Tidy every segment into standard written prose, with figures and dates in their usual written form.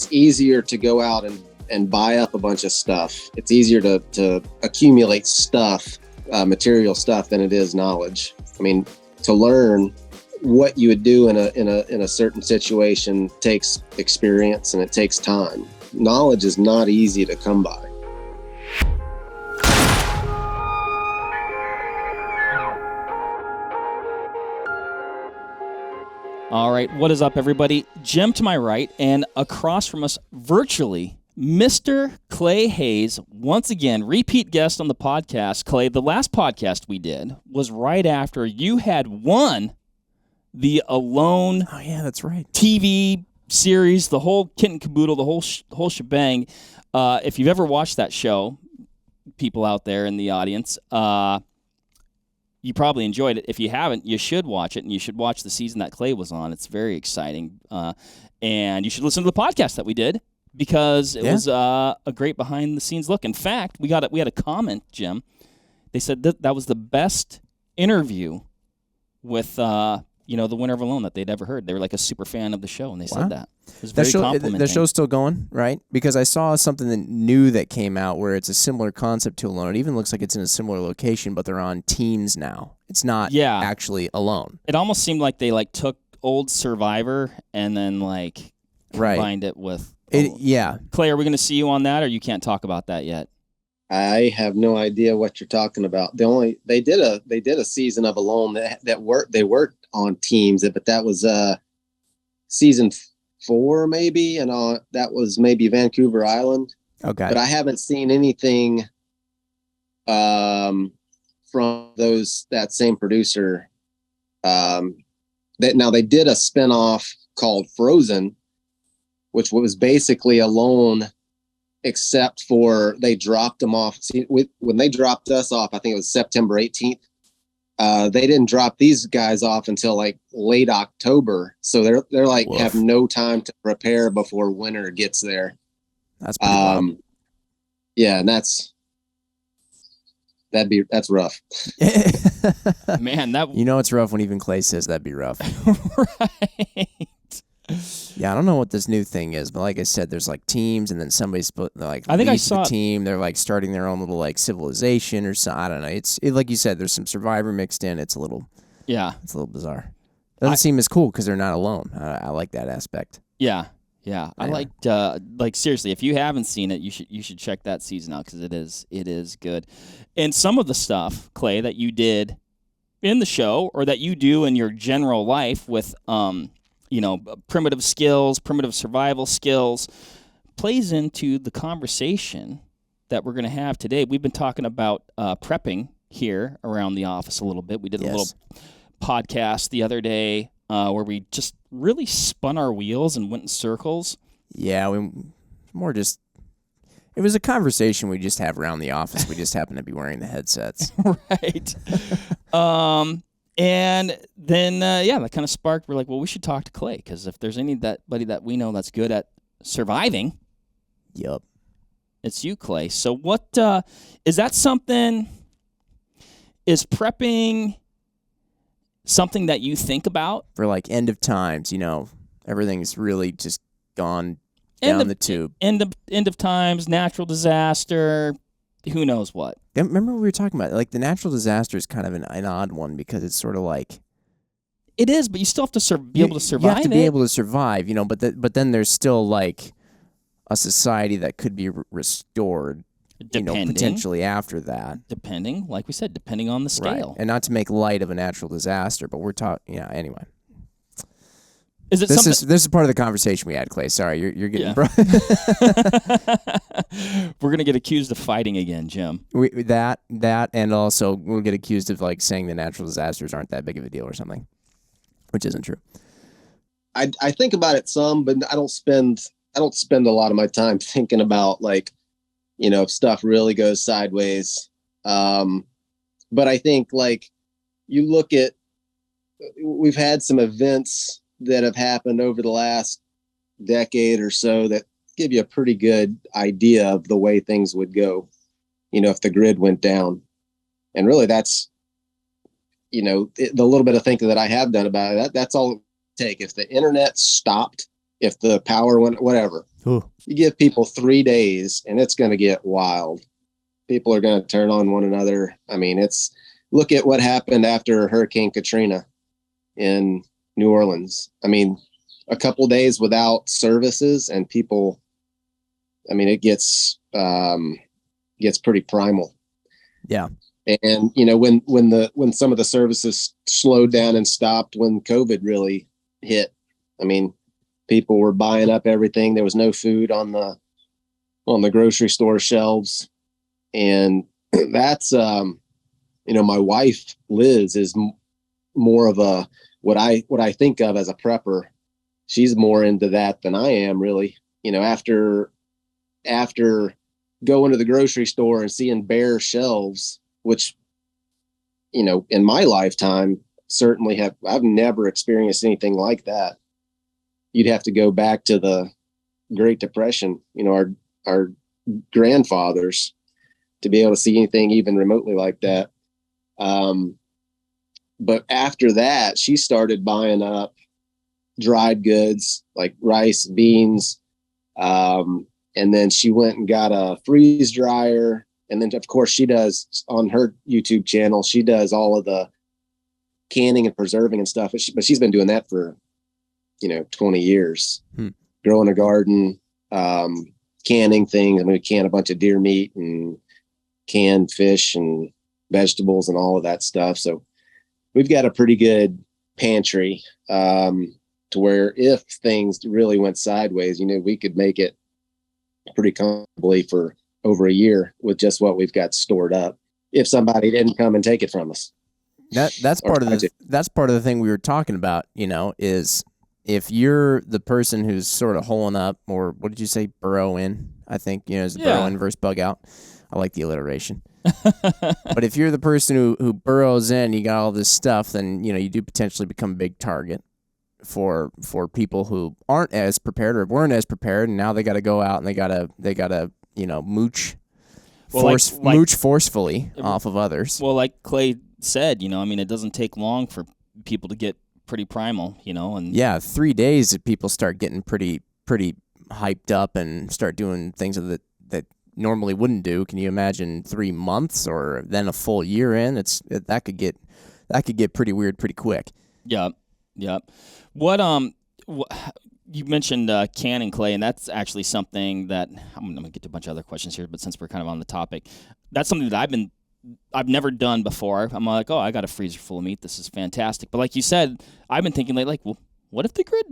it's easier to go out and buy up a bunch of stuff. It's easier to accumulate stuff, material stuff, than it is knowledge. I mean, to learn what you would do in a certain situation takes experience and it takes time. Knowledge is not easy to come by. All right, what is up, everybody? Jim to my right, and across from us virtually, Mr. Clay Hayes, once again, repeat guest on the podcast. Clay, the last podcast we did was right after you had won the Alone Oh, yeah, that's right. TV series, the whole kit and caboodle, the whole shebang. If you've ever watched that show, people out there in the audience, you probably enjoyed it. If you haven't, you should watch it, and you should watch the season that Clay was on. It's very exciting. And you should listen to the podcast that we did, because it was a great behind-the-scenes look. In fact, we had a comment, Jim. They said that was the best interview with the winner of Alone that they'd ever heard. They were like a super fan of the show, and they said that. It was very complimenting. The show's still going, right? Because I saw something new that came out where it's a similar concept to Alone. It even looks like it's in a similar location, but they're on teams now. It's not actually Alone. It almost seemed like they took old Survivor and then combined it with... Clay, are we going to see you on that, or you can't talk about that yet? I have no idea what you're talking about. They did a season of Alone that worked on teams, but that was season 4 maybe, and that was maybe Vancouver Island. Okay, but I haven't seen anything from that same producer. Now they did a spinoff called Frozen, which was basically Alone, except for they dropped them off. See, when they dropped us off, I think it was September 18th. They didn't drop these guys off until late October. So they're have no time to prepare before winter gets there. That's pretty wild. Yeah, and that's rough. Man, it's rough when even Clay says that'd be rough. Right. Yeah, I don't know what this new thing is, but like I said, there's somebody's I think I saw the team. They're starting their own little civilization or something. I don't know. It's like you said, there's some Survivor mixed in. It's a little bizarre. It doesn't seem as cool because they're not alone. I like that aspect. Yeah. I liked seriously. If you haven't seen it, you should check that season out, because it is good. And some of the stuff, Clay, that you did in the show, or that you do in your general life with primitive skills, primitive survival skills, plays into the conversation that we're going to have today. We've been talking about prepping here around the office a little bit. We did a little podcast the other day where we just really spun our wheels and went in circles. Yeah, it was a conversation we just have around the office. We just happen to be wearing the headsets. Right. And then, that kind of sparked. We're like, well, we should talk to Clay, because if there's anybody that we know that's good at surviving, it's you, Clay. So what is that something? Is prepping something that you think about for end of times? Everything's really just gone down the tube. End of times, natural disaster. Who knows what? Remember we were talking about the natural disaster is kind of an odd one, because it's sort of it is, but you still have to be able to survive. You have to be able to survive, but then there's still a society that could be restored, potentially after that. Depending, like we said, depending on the scale. Right. And not to make light of a natural disaster, but we're talking. Anyway. This is part of the conversation we had, Clay. Sorry, you're getting We're gonna get accused of fighting again, Jim. That and also we'll get accused of saying the natural disasters aren't that big of a deal or something, which isn't true. I think about it some, but I don't spend a lot of my time thinking about if stuff really goes sideways. But I think you look at, we've had some events that have happened over the last decade or so that give you a pretty good idea of the way things would go, if the grid went down. And really that's, the little bit of thinking that I have done about it, that's all it would take. If the internet stopped, if the power went, whatever, Ooh. You give people 3 days and it's going to get wild. People are going to turn on one another. I mean, look at what happened after Hurricane Katrina in New Orleans. I mean, a couple days without services and people, I mean, it gets pretty primal. Yeah. And, you know, when some of the services slowed down and stopped when COVID really hit, I mean, people were buying up everything. There was no food on the grocery store shelves. And that's, you know, my wife, Liz, is more of a, what I think of as a prepper. She's more into that than I am, really. You know, after going to the grocery store and seeing bare shelves, which, you know, in my lifetime, certainly I've never experienced anything like that. You'd have to go back to the Great Depression, you know, our grandfathers, to be able to see anything even remotely like that. But after that, she started buying up dried goods like rice, beans. And then she went and got a freeze dryer. And then, of course, she does on her YouTube channel, she does all of the canning and preserving and stuff. But she's been doing that for, you know, 20 years, growing a garden, canning things. I'm going to can a bunch of deer meat and canned fish and vegetables and all of that stuff. So we've got a pretty good pantry, to where if things really went sideways, you know, we could make it pretty comfortably for over a year with just what we've got stored up if somebody didn't come and take it from us. That's part of the thing we were talking about, you know, is if you're the person who's sort of holing up, or what did you say, burrow in? I think, you know, is burrow in versus bug out. I like the alliteration. But if you're the person who burrows in, you got all this stuff, then, you know, you do potentially become a big target for people who aren't as prepared or weren't as prepared, and now they got to go out and they gotta you know, mooch forcefully off of others. Well, like Clay said, you know, I mean, it doesn't take long for people to get pretty primal, you know, and 3 days that people start getting pretty hyped up and start doing things that normally wouldn't do. Can you imagine 3 months or then a full year in? That could get pretty weird pretty quick. Yeah. What you mentioned canning, Clay, and that's actually something that I'm gonna get to a bunch of other questions here, but since we're kind of on the topic, that's something that I've never done before. I'm like, oh, I got a freezer full of meat. This is fantastic. But like you said, I've been thinking like, well, what if the grid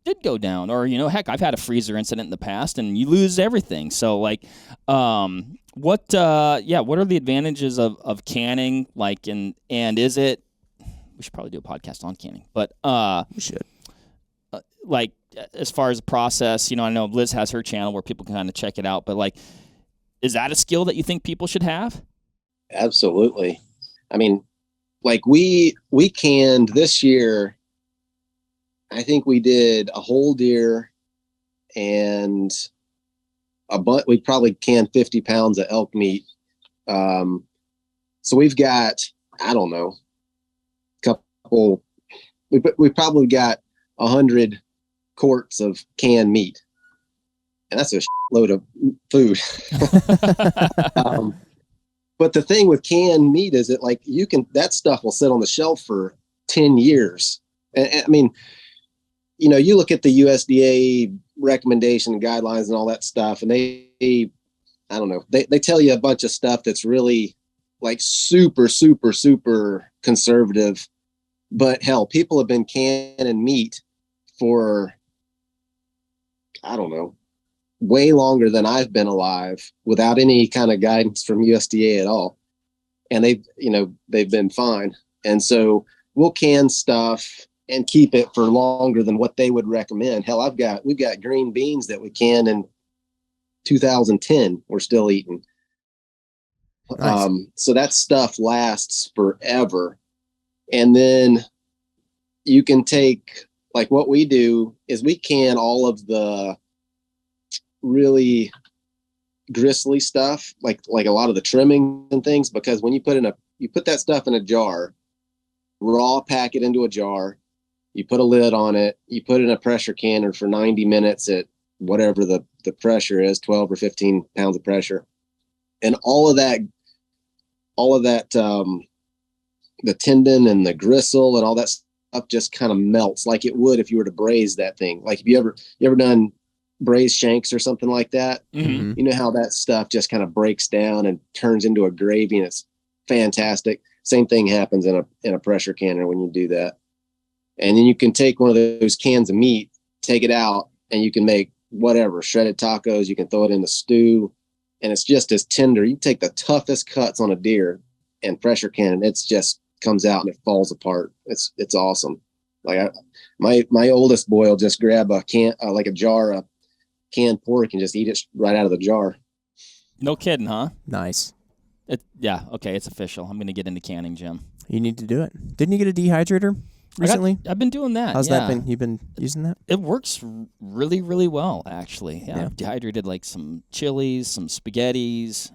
did go down? Or, you know, heck, I've had a freezer incident in the past and you lose everything. So like, what are the advantages of canning? Like, and is it, we should probably do a podcast on canning, but, we should. Like, as far as the process, you know, I know Liz has her channel where people can kind of check it out, but like, is that a skill that you think people should have? Absolutely. I mean, like we canned this year, I think we did a whole deer and we probably canned 50 pounds of elk meat. So we've got, I don't know, we probably got 100 quarts of canned meat, and that's a load of food. But the thing with canned meat is that like that stuff will sit on the shelf for 10 years. And I mean, you know, you look at the USDA recommendation guidelines and all that stuff, and they I don't know, they tell you a bunch of stuff that's really like super, super, super conservative. But hell, people have been canning meat for, I don't know, way longer than I've been alive without any kind of guidance from USDA at all. And they've been fine. And so we'll can stuff and keep it for longer than what they would recommend. Hell, we've got green beans that we canned in 2010. We're still eating. Nice. So that stuff lasts forever. And then you can take, like what we do is we can all of the really gristly stuff, like a lot of the trimming and things, because when you put that stuff in a jar, raw, pack it into a jar, you put a lid on it, you put it in a pressure canner for 90 minutes at whatever the pressure is, 12 or 15 pounds of pressure. And all of that, the tendon and the gristle and all that stuff just kind of melts like it would if you were to braise that thing. Like if you ever done braised shanks or something like that, Mm-hmm. you know how that stuff just kind of breaks down and turns into a gravy, and it's fantastic. Same thing happens in a pressure canner when you do that. And then you can take one of those cans of meat, take it out, and you can make whatever, shredded tacos. You can throw it in the stew, and it's just as tender. You take the toughest cuts on a deer and pressure cannon, it's just comes out and it falls apart. It's awesome. Like my oldest boy will just grab a jar of canned pork and just eat it right out of the jar. No kidding, huh? Nice. Yeah, okay, it's official. I'm going to get into canning, Jim. You need to do it. Didn't you get a dehydrator recently? I've been doing that. How's that been? You've been using that? It works really, really well, actually. Yeah. I've dehydrated like some chilies, some spaghettis.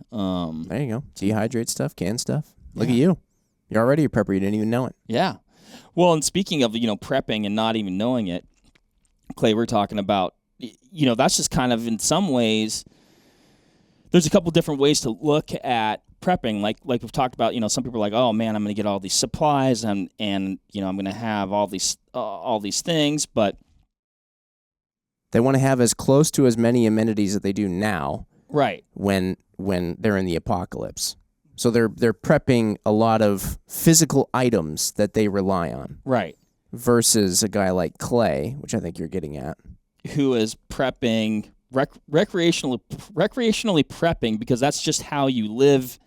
There you go. Dehydrate stuff, canned stuff. Look at you. You're already a prepper. You didn't even know it. Yeah. Well, and speaking of, prepping and not even knowing it, Clay, we're talking about, that's just kind of in some ways, there's a couple different ways to look at prepping. Like we've talked about, some people are like, oh man, I'm going to get all these supplies and I'm going to have all these things, but they want to have as close to as many amenities that they do now. Right. When they're in the apocalypse. So they're prepping a lot of physical items that they rely on. Right. Versus a guy like Clay, which I think you're getting at, who is prepping recreationally prepping because that's just how you live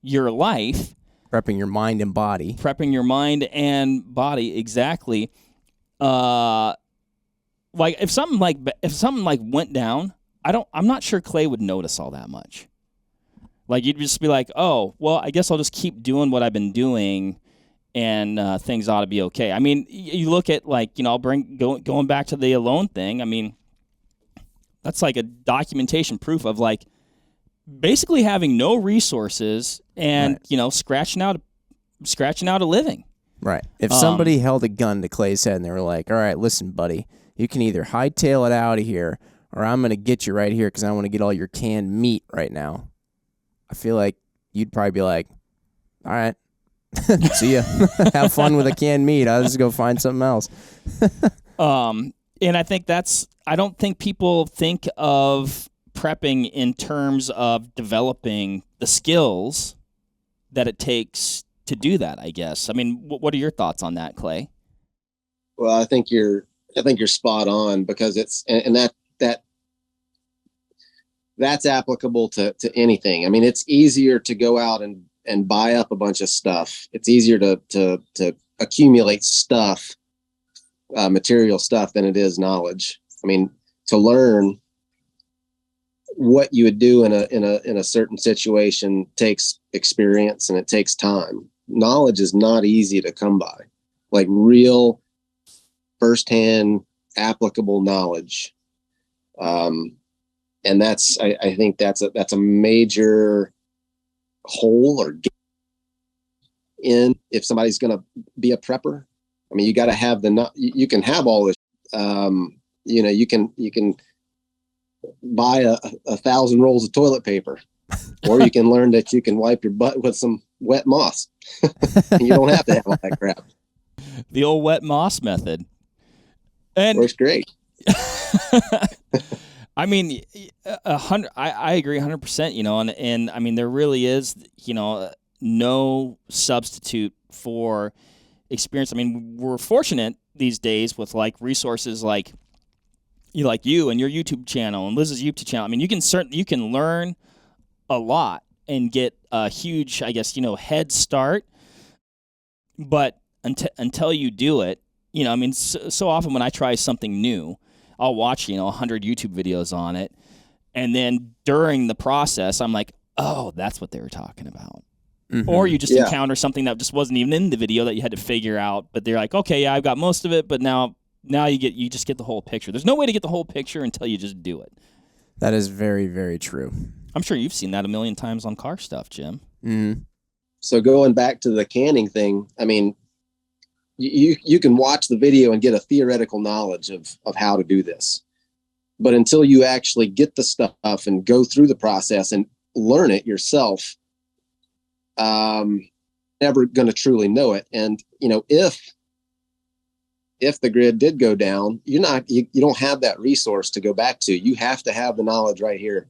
your life. Prepping your mind and body. Prepping your mind and body, exactly. Like if something like went down, I'm not sure Clay would notice all that much. Like you'd just be like, oh, well, I guess I'll just keep doing what I've been doing, and things ought to be okay. I mean, you look at I'll going back to the alone thing. I mean, that's like a documentation proof of like basically having no resources and scratching out a living. Right. If somebody held a gun to Clay's head and they were like, "All right, listen, buddy, you can either hightail it out of here, or I'm gonna get you right here because I want to get all your canned meat right now." I feel like you'd probably be like, all right, see ya. Have fun with the canned meat. I'll just go find something else. And I think I don't think people think of prepping in terms of developing the skills that it takes to do that, I guess. I mean, what are your thoughts on that, Clay? Well, I think you're spot on because that's applicable to anything. I mean, it's easier to go out and buy up a bunch of stuff. It's easier to accumulate stuff, material stuff, than it is knowledge. I mean, to learn what you would do in a certain situation takes experience and it takes time. Knowledge is not easy to come by, like real firsthand applicable knowledge. And I think that's a major hole or gap in if somebody's going to be a prepper. I mean, you got to have you can have all this, you can buy 1,000 rolls of toilet paper, or you can learn that you can wipe your butt with some wet moss. You don't have to have all that crap. The old wet moss method. And works great. I mean, I agree 100%, and I mean, there really is, no substitute for experience. I mean, we're fortunate these days with like resources like you and your YouTube channel and Liz's YouTube channel. I mean, you can learn a lot and get a huge, I guess, head start. But until you do it, I mean, so often when I try something new, I'll watch, 100 YouTube videos on it. And then during the process, I'm like, oh, that's what they were talking about. Mm-hmm. Or you just encounter something that just wasn't even in the video that you had to figure out. But they're like, okay, yeah, I've got most of it. But now you just get the whole picture. There's no way to get the whole picture until you just do it. That is very, very true. I'm sure you've seen that a million times on car stuff, Jim. Mm-hmm. So going back to the canning thing, I mean, you can watch the video and get a theoretical knowledge of how to do this. But until you actually get the stuff and go through the process and learn it yourself, never going to truly know it. And, if the grid did go down, you don't have that resource to go back to. You have to have the knowledge right here.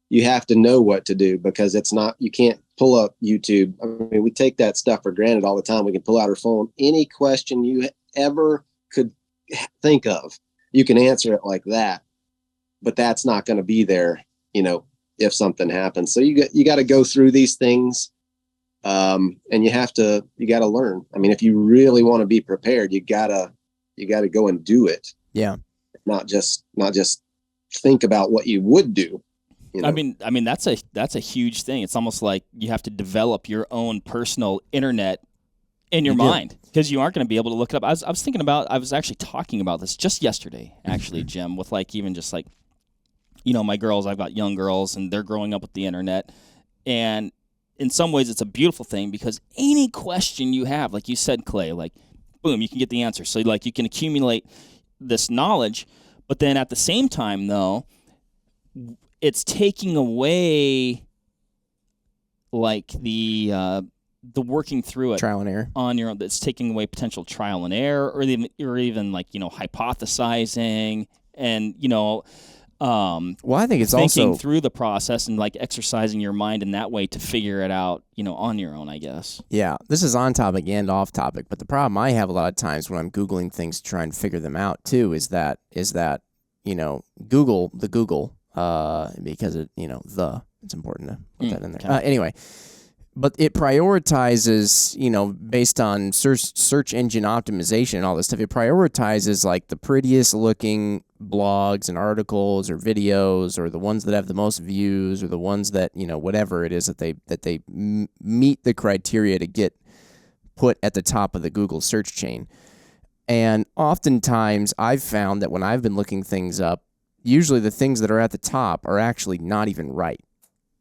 You have to know what to do, because you can't pull up YouTube. I mean, we take that stuff for granted all the time. We can pull out our phone. Any question you ever could think of, you can answer it like that, but that's not going to be there, if something happens. So you got to go through these things. And you got to learn. I mean, if you really want to be prepared, you gotta go and do it. Yeah. Not just think about what you would do. I mean, that's a huge thing. It's almost like you have to develop your own personal internet in your mind, because you aren't going to be able to look it up. I was actually talking about this just yesterday, actually, Jim, with even just my girls, I've got young girls and they're growing up with the internet, and in some ways it's a beautiful thing, because any question you have, like you said, Clay, boom, you can get the answer. So you can accumulate this knowledge, but then at the same time, though, it's taking away the working through it, trial and error on your own. It's taking away potential trial and error, or even hypothesizing, and I think it's thinking also through the process and exercising your mind in that way to figure it out, on your own, I guess. Yeah, this is on topic and off topic, but the problem I have a lot of times when I'm Googling things to try and figure them out too is that Google, because it's important to put that in there. Okay. Anyway, but it prioritizes, based on search engine optimization and all this stuff. It prioritizes the prettiest looking blogs and articles or videos, or the ones that have the most views, or the ones that, whatever it is that they meet the criteria to get put at the top of the Google search chain. And oftentimes I've found that when I've been looking things up, usually the things that are at the top are actually not even right.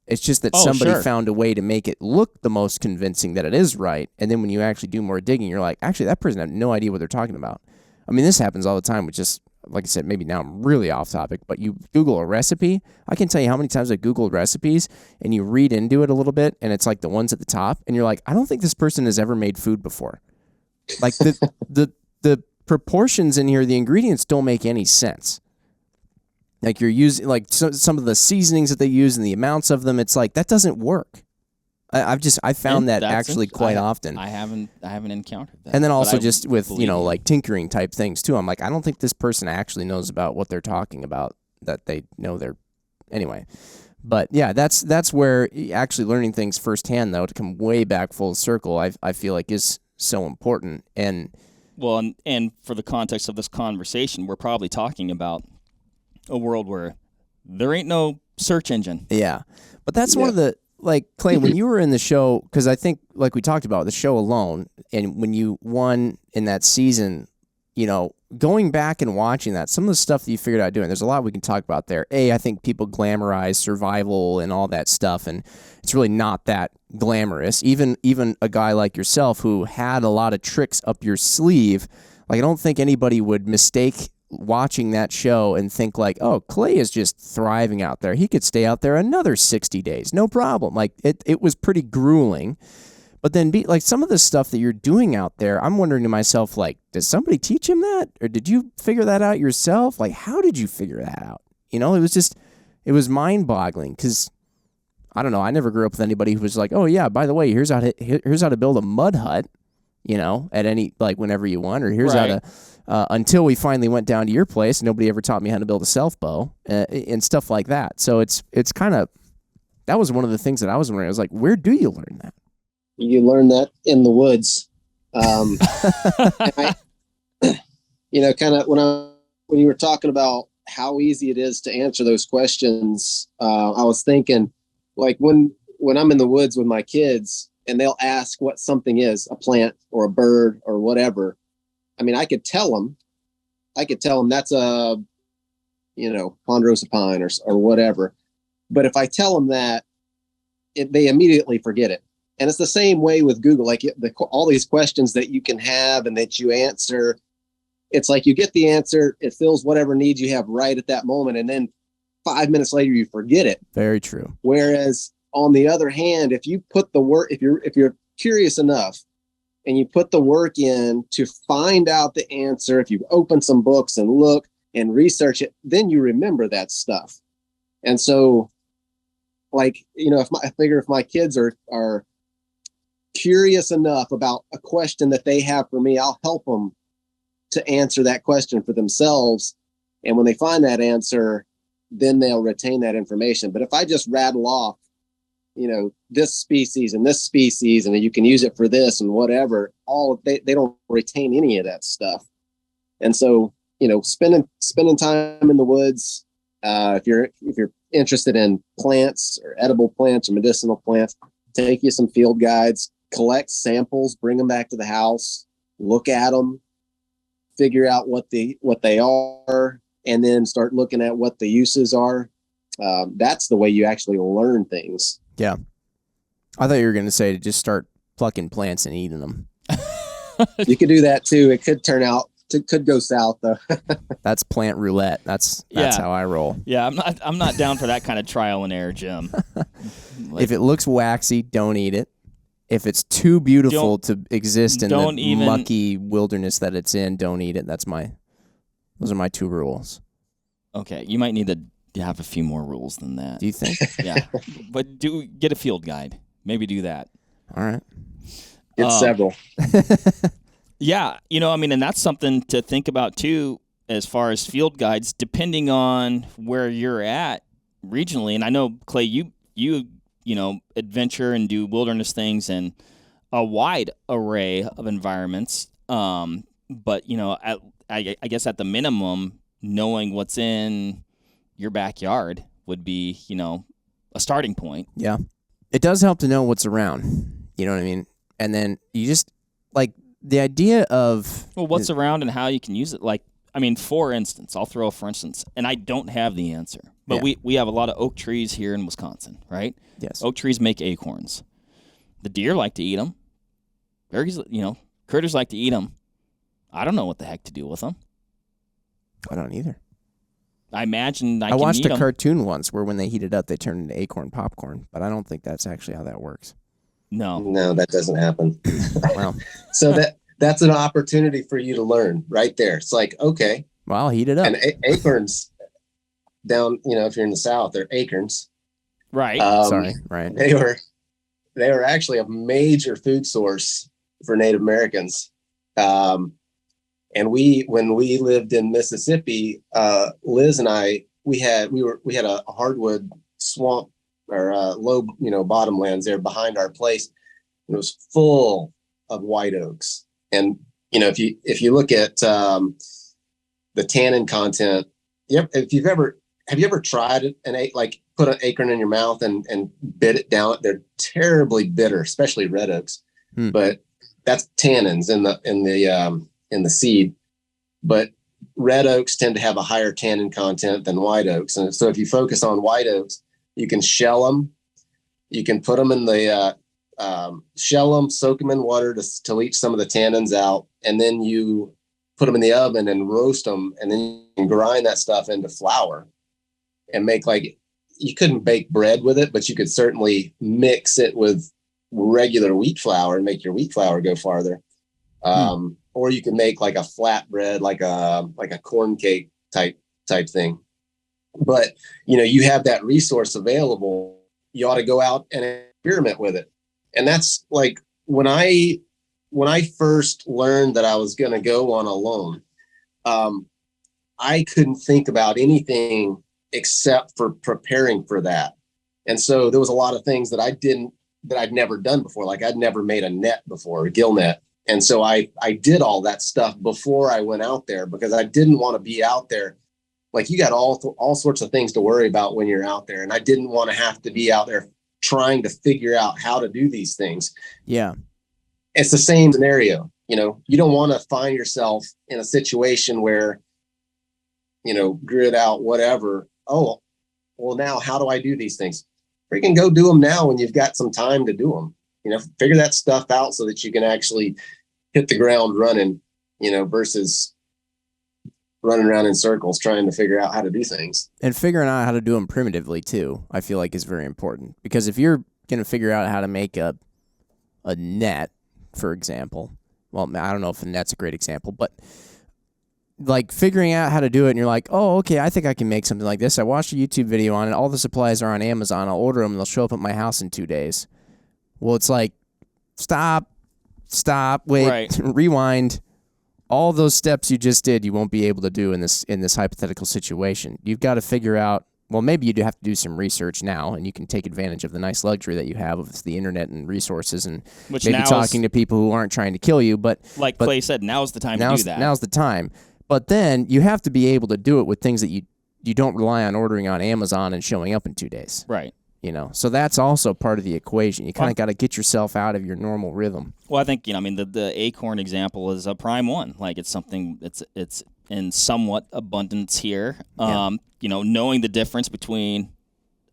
It's just that somebody found a way to make it look the most convincing that it is right. And then when you actually do more digging, you're like, actually, that person had no idea what they're talking about. I mean, this happens all the time with just, like I said, maybe now I'm really off topic, but you Google a recipe. I can tell you how many times I Googled recipes, and you read into it a little bit, and it's the ones at the top, and you're like, I don't think this person has ever made food before. The proportions in here, the ingredients don't make any sense. You're using some of the seasonings that they use and the amounts of them. It's that doesn't work. I found that actually quite often. I haven't encountered that. And then also just with tinkering type things too. I'm like, I don't think this person actually knows about what they're talking about. That they know anyway. But yeah, that's where actually learning things firsthand, though, to come way back full circle, I feel is so important. And for the context of this conversation, we're probably talking about a world where there ain't no search engine. Yeah. But that's one of the, Clay, when you were in the show, because I think, we talked about the show alone, and when you won in that season, going back and watching that, some of the stuff that you figured out doing, there's a lot we can talk about there. I think people glamorize survival and all that stuff, and it's really not that glamorous. Even a guy like yourself who had a lot of tricks up your sleeve, I don't think anybody would mistake watching that show and think oh, Clay is just thriving out there. He could stay out there another 60 days, no problem. It was pretty grueling. But then some of the stuff that you're doing out there, I'm wondering to myself, does somebody teach him that? Or did you figure that out yourself? How did you figure that out? It was mind-boggling, because I don't know, I never grew up with anybody who was oh yeah, by the way, here's how to build a mud hut, at any, whenever you want, or here's how to, until we finally went down to your place, nobody ever taught me how to build a self bow, and stuff like that. So it's kind of, that was one of the things that I was wondering. I was like, where do you learn that? You learn that in the woods. And kind of when you were talking about how easy it is to answer those questions, I was thinking, when I'm in the woods with my kids and they'll ask what something is, a plant or a bird or whatever. I mean, I could tell them that's a, ponderosa pine or whatever. But if I tell them that, they immediately forget it. And it's the same way with Google. All these questions that you can have and that you answer, it's like you get the answer, it fills whatever needs you have right at that moment, and then 5 minutes later you forget it. Very true. Whereas on the other hand, if you put the work, if you're curious enough and you put the work in to find out the answer, if you open some books and look and research it, then you remember that stuff. And so, like, you know, I figure if my kids are curious enough about a question that they have for me, I'll help them to answer that question for themselves. And when they find that answer, then they'll retain that information. But if I just rattle off, you know, this species and you can use it for this and whatever, they don't retain any of that stuff. And so, you know, spending time in the woods, if you're interested in plants or edible plants or medicinal plants, take you some field guides, collect samples, bring them back to the house, look at them, figure out what they are, and then start looking at what the uses are. That's the way you actually learn things. Yeah. I thought you were going to say to just start plucking plants and eating them. You could do that too. It could turn out, could go south though. That's plant roulette. That's how I roll. Yeah, I'm not down for that kind of trial and error, Jim. If it looks waxy, don't eat it. If it's too beautiful to exist in the mucky wilderness that it's in, don't eat it. Those are my 2 rules. Okay, you might need to have a few more rules than that. Do you think? Yeah, but get a field guide. Maybe do that. All right. Get several. Yeah, you know, I mean, and that's something to think about too, as far as field guides, depending on where you're at regionally. And I know, Clay, you know, adventure and do wilderness things in a wide array of environments. But, you know, I guess at the minimum, knowing what's in your backyard would be, you know, a starting point. Yeah. It does help to know what's around. You know what I mean? And then you just, like, the idea of... Well, what's around and how you can use it. Like, I mean, for instance, I'll throw a for instance, and I don't have the answer. But we have a lot of oak trees here in Wisconsin, right? Yes. Oak trees make acorns. The deer like to eat them. Critters like to eat them. I don't know what the heck to do with them. I don't either. I imagine I watched a cartoon once where when they heat it up, they turn into acorn popcorn, but I don't think that's actually how that works. No, that doesn't happen. Well, so that's an opportunity for you to learn right there. It's like, okay, well, I'll heat it up. And acorns down, you know, if you're in the South, they're acorns. Right. Right. They were actually a major food source for Native Americans. And when we lived in Mississippi, Liz and I, we had a hardwood swamp or low, you know, bottomlands there behind our place. It was full of white oaks. And, you know, if you look at the tannin content, have you ever tried it put an acorn in your mouth and bit it down? They're terribly bitter, especially red oaks. But that's tannins in the seed. But red oaks tend to have a higher tannin content than white oaks. And so if you focus on white oaks, you can shell them. You can put them in the shell them, soak them in water to leach some of the tannins out. And then you put them in the oven and roast them. And then you can grind that stuff into flour and make you couldn't bake bread with it, but you could certainly mix it with regular wheat flour and make your wheat flour go farther. Or you can make like a flat bread, like a corn cake type thing. But, you know, you have that resource available. You ought to go out and experiment with it. And that's like when I first learned that I was going to go on alone, I couldn't think about anything except for preparing for that. And so there was a lot of things that I'd never done before. Like I'd never made a net before, a gill net. And so I did all that stuff before I went out there because I didn't want to be out there. Like you got all sorts of things to worry about when you're out there. And I didn't want to have to be out there trying to figure out how to do these things. Yeah. It's the same scenario. You know, you don't want to find yourself in a situation where, you know, grid out, whatever. Oh, well, now how do I do these things? Freaking go do them now when you've got some time to do them. You know, figure that stuff out so that you can actually hit the ground running, you know, versus running around in circles trying to figure out how to do things. And figuring out how to do them primitively too, I feel like is very important, because if you're going to figure out how to make a net, for example, well, I don't know if a net's a great example, but like figuring out how to do it, and you're like, oh, okay, I think I can make something like this. I watched a YouTube video on it. All the supplies are on Amazon. I'll order them, and they'll show up at my house in 2 days. Well, it's like, stop, wait, right. Rewind. All those steps you just did, you won't be able to do in this hypothetical situation. You've got to figure out. Well, maybe you do have to do some research now, and you can take advantage of the nice luxury that you have of the internet and resources, and which maybe talking to people who aren't trying to kill you. But like Clay said, now's the time to do that. Now's the time. But then you have to be able to do it with things that you don't rely on ordering on Amazon and showing up in 2 days. Right. You know, so that's also part of the equation. You kind of got to get yourself out of your normal rhythm. Well, I think, I mean, the acorn example is a prime one. Like, it's something it's in somewhat abundance here. Yeah. You know, knowing the difference between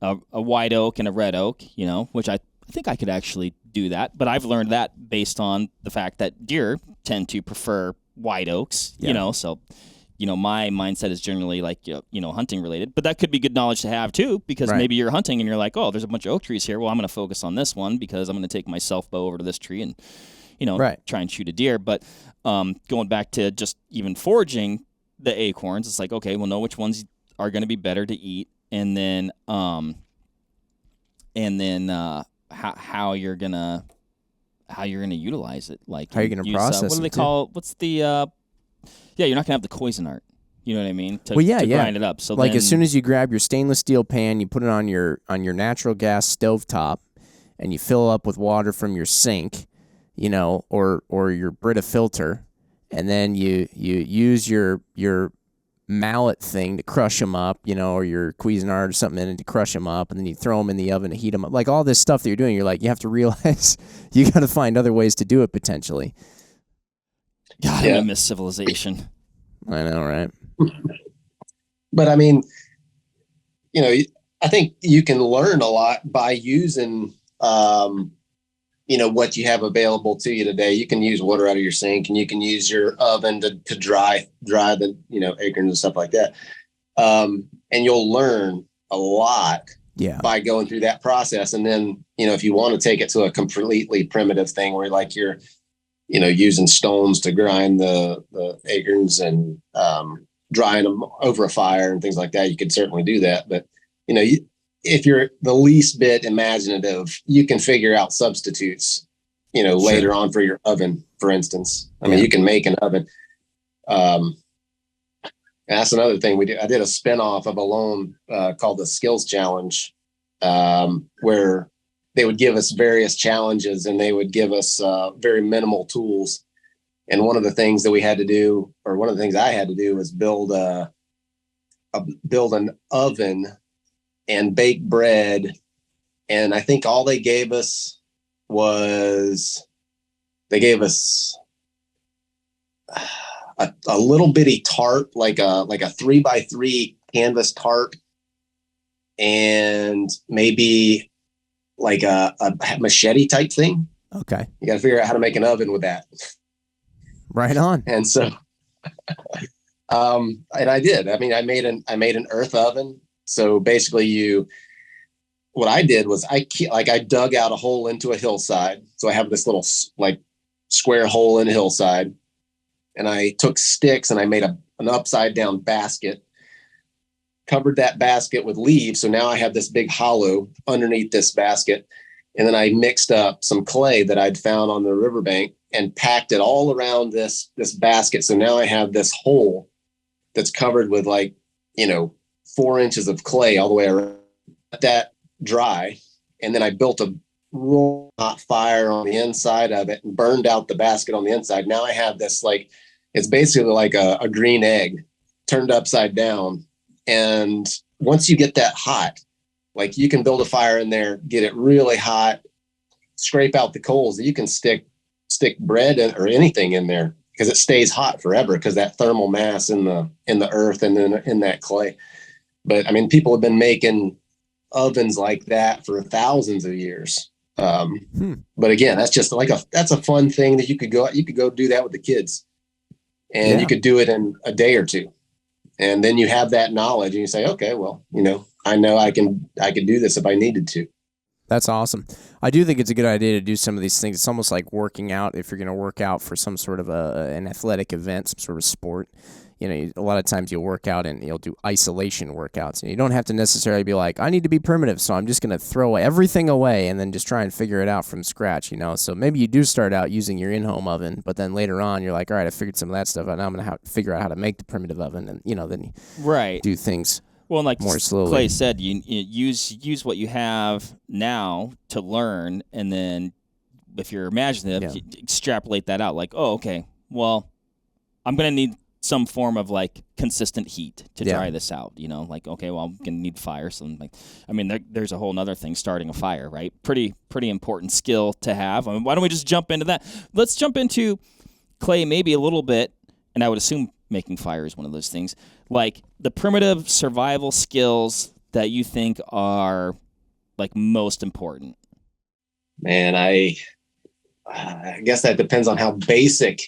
a white oak and a red oak, you know, which I think I could actually do that. But I've learned that based on the fact that deer tend to prefer white oaks, you know, so, you know, my mindset is generally like, you know, hunting related, but that could be good knowledge to have too, because maybe you're hunting and you're like, oh, there's a bunch of oak trees here. Well, I'm going to focus on this one because I'm going to take my self bow over to this tree and, you know, try and shoot a deer. But going back to just even foraging the acorns, it's like, okay, we'll know which ones are going to be better to eat. And then how you're going to utilize it, like how you're going to process it. What do they call? What's the? Yeah, you're not gonna have the poison art. You know what I mean? To grind it up. So like then, as soon as you grab your stainless steel pan, you put it on your natural gas stovetop, and you fill up with water from your sink, you know, or your Brita filter, and then you use your mallet thing to crush them up, you know, or your Cuisinart or something in it to crush them up, and then you throw them in the oven to heat them up. Like all this stuff that you're doing, you're like, you have to realize you got to find other ways to do it potentially. God, I miss civilization. I know, right? But I mean, you know, I think you can learn a lot by using, you know, what you have available to you today. You can use water out of your sink, and you can use your oven to dry the, you know, acorns and stuff like that. And you'll learn a lot by going through that process. And then, you know, if you want to take it to a completely primitive thing where like you're, you know, using stones to grind the acorns and drying them over a fire and things like that, you could certainly do that. But, you know, if you're the least bit imaginative, you can figure out substitutes, you know, later on for your oven, for instance. I mean, you can make an oven. And that's another thing we did. I did a spinoff of a loan called the Skills Challenge, where they would give us various challenges, and they would give us very minimal tools. And one of the things that we had to do, or one of the things I had to do, was build an oven and bake bread. And I think all they gave us was a little bitty tarp, like a 3x3 canvas tarp, and maybe like a machete type thing. Okay. You got to figure out how to make an oven with that. Right on. And so, and I did. I mean, I made an earth oven. So basically what I did was I dug out a hole into a hillside. So I have this little like square hole in a hillside, and I took sticks and I made an upside down basket, covered that basket with leaves. So now I have this big hollow underneath this basket. And then I mixed up some clay that I'd found on the riverbank and packed it all around this basket. So now I have this hole that's covered with 4 inches of clay all the way around. Let that dry. And then I built a roll hot fire on the inside of it and burned out the basket on the inside. Now I have this, it's basically like a green egg turned upside down. And once you get that hot, you can build a fire in there, get it really hot, scrape out the coals. You can stick bread or anything in there because it stays hot forever because that thermal mass in the earth and then in that clay. But I mean, people have been making ovens like that for thousands of years. But again, that's just that's a fun thing that you could go do that with the kids, and you could do it in a day or two. And then you have that knowledge and you say, okay, well, I know I can do this if I needed to. That's awesome. I do think it's a good idea to do some of these things. It's almost like working out. If you're going to work out for some sort of an athletic event, some sort of sport, a lot of times you'll work out and you'll do isolation workouts. And you don't have to necessarily be like, I need to be primitive, so I'm just going to throw everything away and then just try and figure it out from scratch, So maybe you do start out using your in-home oven, but then later on you're like, all right, I figured some of that stuff out. Now I'm going to have to figure out how to make the primitive oven, and then you do things. Well, like more slowly. Clay said, you use what you have now to learn, and then if you're imaginative, you extrapolate that out. Like, oh, okay, well, I'm going to need some form of like consistent heat to dry this out. Like, okay, well, I'm going to need fire. So, there's a whole other thing, starting a fire, right? Pretty important skill to have. Why don't we just jump into that? Let's jump into, Clay, maybe a little bit, and I would assume making fire is one of those things, like the primitive survival skills that you think are like most important. Man, I guess that depends on how basic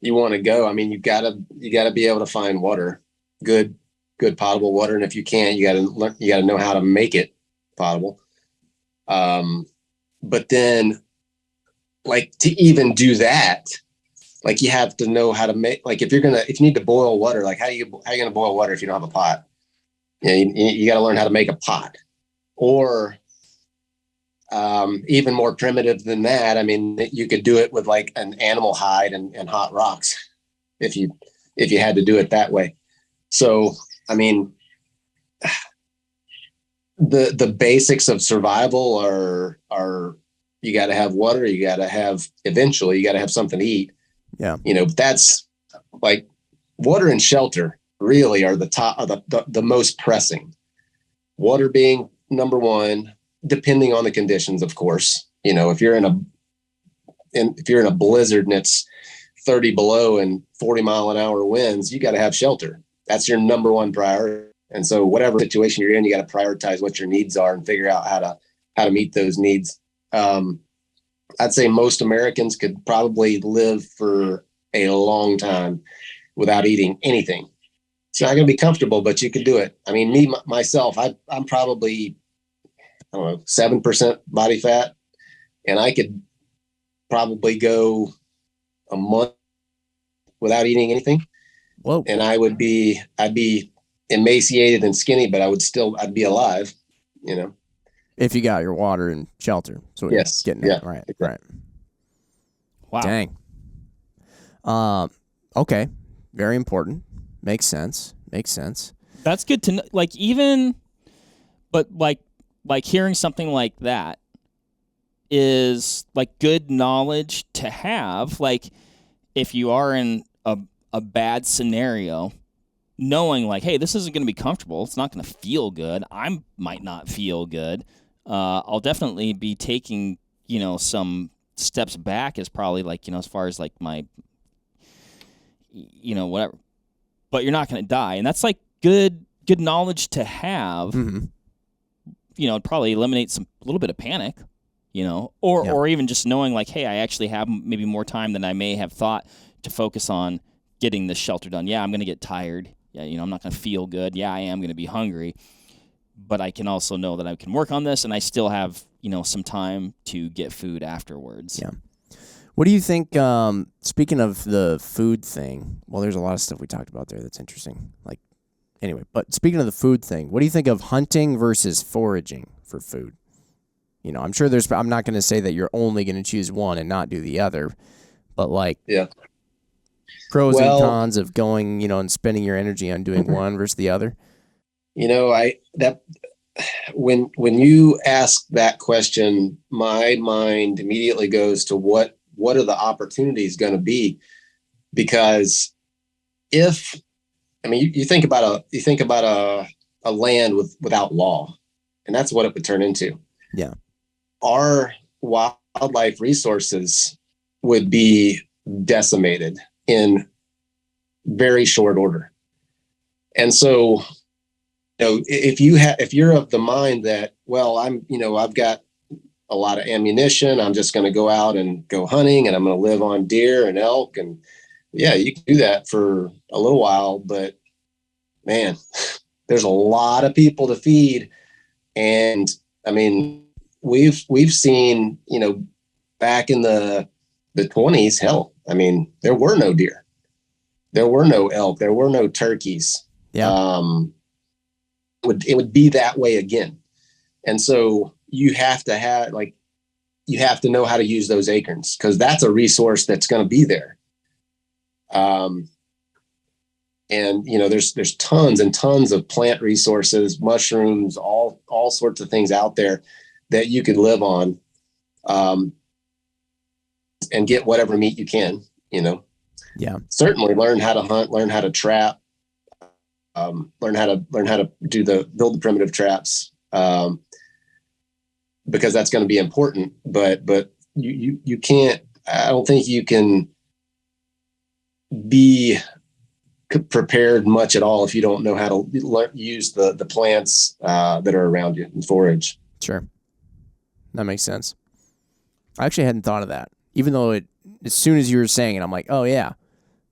you want to go. You gotta be able to find water, good potable water, and if you can't, you gotta know how to make it potable. But then, like, to even do that, like, you have to know how to make, like, if you need to boil water, like, how are you going to boil water if you don't have a pot? You got to learn how to make a pot. Or even more primitive than that, you could do it with like an animal hide and hot rocks if you had to do it that way. So, the basics of survival are you got to have water, eventually you got to have something to eat. Yeah. That's like water and shelter really are the most pressing. Water being number one, depending on the conditions, of course. If you're in a blizzard and it's 30 below and 40 mile an hour winds, you got to have shelter. That's your number one priority. And so whatever situation you're in, you got to prioritize what your needs are and figure out how to meet those needs. I'd say most Americans could probably live for a long time without eating anything. It's not going to be comfortable, but you can do it. Myself, I'm probably, 7% body fat, and I could probably go a month without eating anything. Whoa. And I'd be emaciated and skinny, but I'd be alive, If you got your water and shelter. So yes. Getting it. Right. Wow. Dang. Okay. Very important. Makes sense. That's good to know. But hearing something like that is like good knowledge to have. Like, if you are in a bad scenario, knowing like, hey, this isn't going to be comfortable. It's not going to feel good. I might not feel good. I'll definitely be taking, some steps back as probably like, as far as like my, whatever. But you're not going to die. And that's like good knowledge to have. Mm-hmm. It'd probably eliminate a little bit of panic, or even just knowing like, hey, I actually have maybe more time than I may have thought to focus on getting this shelter done. Yeah, I'm going to get tired. Yeah, I'm not going to feel good. Yeah, I am going to be hungry. But I can also know that I can work on this, and I still have, some time to get food afterwards. Yeah. What do you think, speaking of the food thing, well, there's a lot of stuff we talked about there that's interesting. Like, anyway, but speaking of the food thing, what do you think of hunting versus foraging for food? I'm sure I'm not going to say that you're only going to choose one and not do the other, but like, pros and cons of going, and spending your energy on doing one versus the other. When you ask that question, my mind immediately goes to what are the opportunities going to be? Because you think about a land without law, and that's what it would turn into. Yeah. Our wildlife resources would be decimated in very short order. And so, if you're of the mind that, well, I've got a lot of ammunition, I'm just going to go out and go hunting and I'm going to live on deer and elk. And yeah, you can do that for a little while, but man, there's a lot of people to feed. And I mean, we've seen, back in the 20s, hell, I mean, there were no deer, there were no elk, there were no turkeys. Yeah. It would be that way again. And so you have to know how to use those acorns, because that's a resource that's going to be there. And there's tons and tons of plant resources, mushrooms, all sorts of things out there that you could live on, and get whatever meat you can. Yeah. Certainly learn how to hunt, learn how to trap, learn how to build the primitive traps, because that's going to be important. But you can't. I don't think you can be prepared much at all if you don't know how to use the plants that are around you and forage. Sure, that makes sense. I actually hadn't thought of that, even though as soon as you were saying it, I'm like, oh yeah,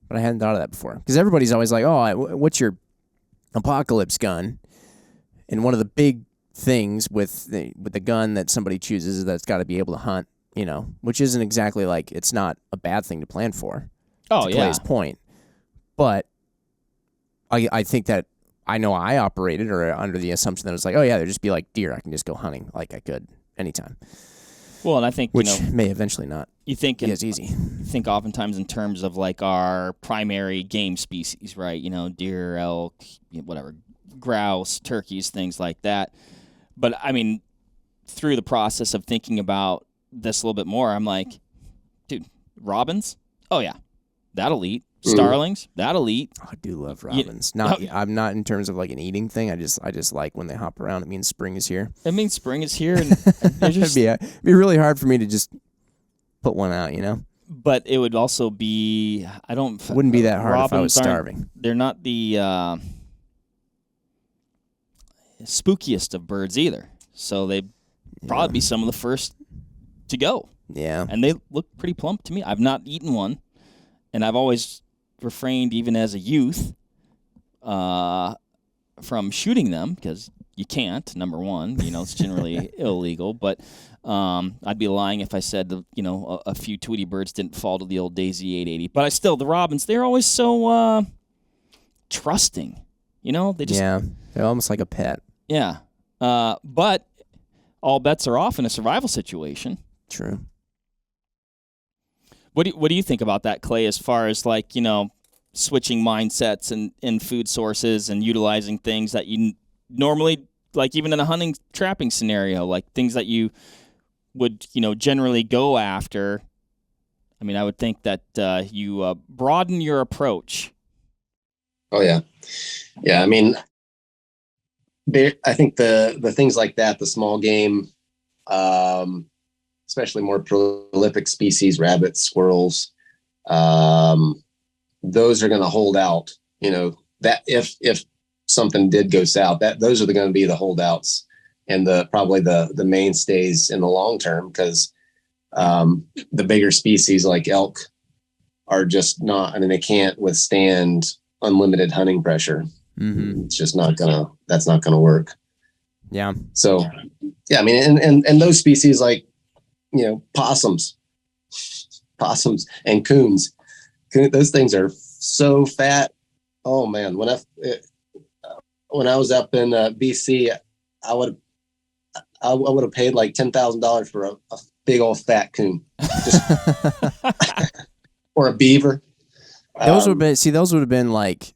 but I hadn't thought of that before, because everybody's always like, oh, what's your apocalypse gun? And one of the big things with the gun that somebody chooses is that it's got to be able to hunt, which isn't exactly like, it's not a bad thing to plan for. Oh, to Clay's point. But I think that I know I operated or under the assumption that it was like, oh yeah, there'd just be like deer. I can just go hunting like I could anytime. Well, and I think, which may eventually not. You think it's easy. You think oftentimes in terms of like our primary game species, right? Deer, elk, whatever, grouse, turkeys, things like that. But I mean, through the process of thinking about this a little bit more, I'm like, dude, robins? Oh yeah, that'll eat. Starlings, that'll eat. Oh, I do love robins. I'm not in terms of like an eating thing. I just like when they hop around. It means spring is here. It means spring is here, and it'd be really hard for me to just put one out, But it would also be wouldn't be that hard if I was starving. They're not the spookiest of birds either, so they'd probably be some of the first to go. Yeah, and they look pretty plump to me. I've not eaten one, and I've always refrained, even as a youth, from shooting them, because you can't, number one. It's generally illegal. But I'd be lying if I said that, a few Tweety birds didn't fall to the old Daisy 880. But the robins, they're always so trusting. They just... Yeah, they're almost like a pet. Yeah. But all bets are off in a survival situation. True. What do you think about that, Clay, as far as like, switching mindsets and food sources and utilizing things that you normally, like even in a hunting trapping scenario, like things that you would, generally go after? I mean, I would think that you broaden your approach. Oh, yeah. Yeah, I mean, I think the things like that, the small game, especially more prolific species, rabbits, squirrels, those are going to hold out. That if something did go south, those are going to be the holdouts and probably the mainstays in the long term, because the bigger species like elk are just not. I mean, they can't withstand unlimited hunting pressure. Mm-hmm. It's just that's not gonna work. Yeah. So, yeah, I mean, and those species like, possums and coons, those things are so fat. Oh man. When I was up in BC, I would have paid like $10,000 for a big old fat coon, or a beaver. Those would have been like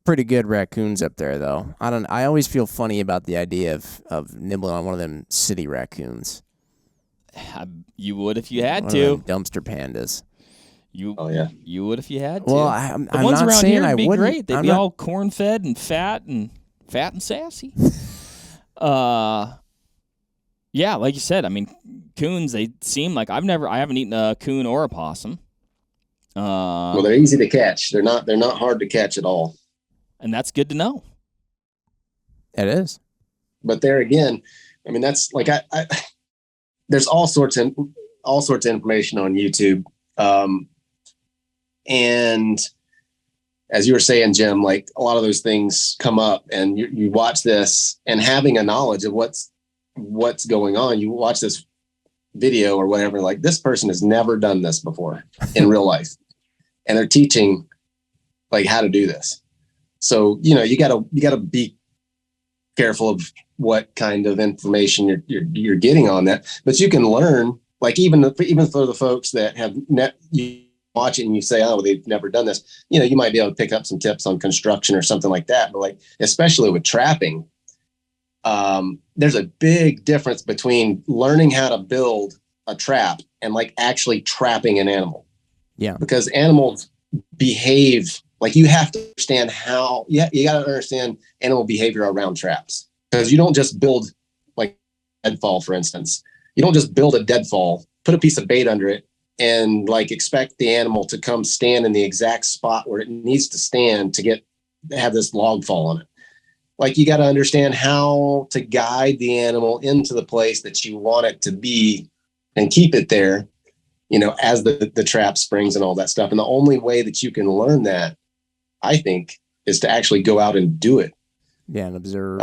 pretty good raccoons up there, though. I always feel funny about the idea of nibbling on one of them city raccoons. You would if you had one to. Of them dumpster pandas. You would if you had to. Well, I'm ones not around saying here would I be wouldn't. great. They'd be all corn fed and fat and sassy. Yeah, like you said, I mean, coons, they seem like I haven't eaten a coon or a possum. Well, they're easy to catch. They're not hard to catch at all. And that's good to know. It is. But there again, I mean, that's like there's all sorts of information on YouTube, and as you were saying, Jim, like a lot of those things come up, and you watch this, and having a knowledge of what's going on, you watch this video or whatever, like this person has never done this before in real life, and they're teaching like how to do this. So, you gotta be careful of what kind of information you're getting on that, but you can learn, like even for the folks that have you watch it and you say, oh, they've never done this, you might be able to pick up some tips on construction or something like that. But like, especially with trapping, there's a big difference between learning how to build a trap and like actually trapping an animal. Yeah. Because animals behave, like you have to understand how, you got to understand animal behavior around traps. Because you don't just build like a deadfall, for instance. You don't just build a deadfall, put a piece of bait under it, and like expect the animal to come stand in the exact spot where it needs to stand to have this log fall on it. Like you got to understand how to guide the animal into the place that you want it to be and keep it there, as the trap springs and all that stuff. And the only way that you can learn that, I think, is to actually go out and do it. Yeah, and observe.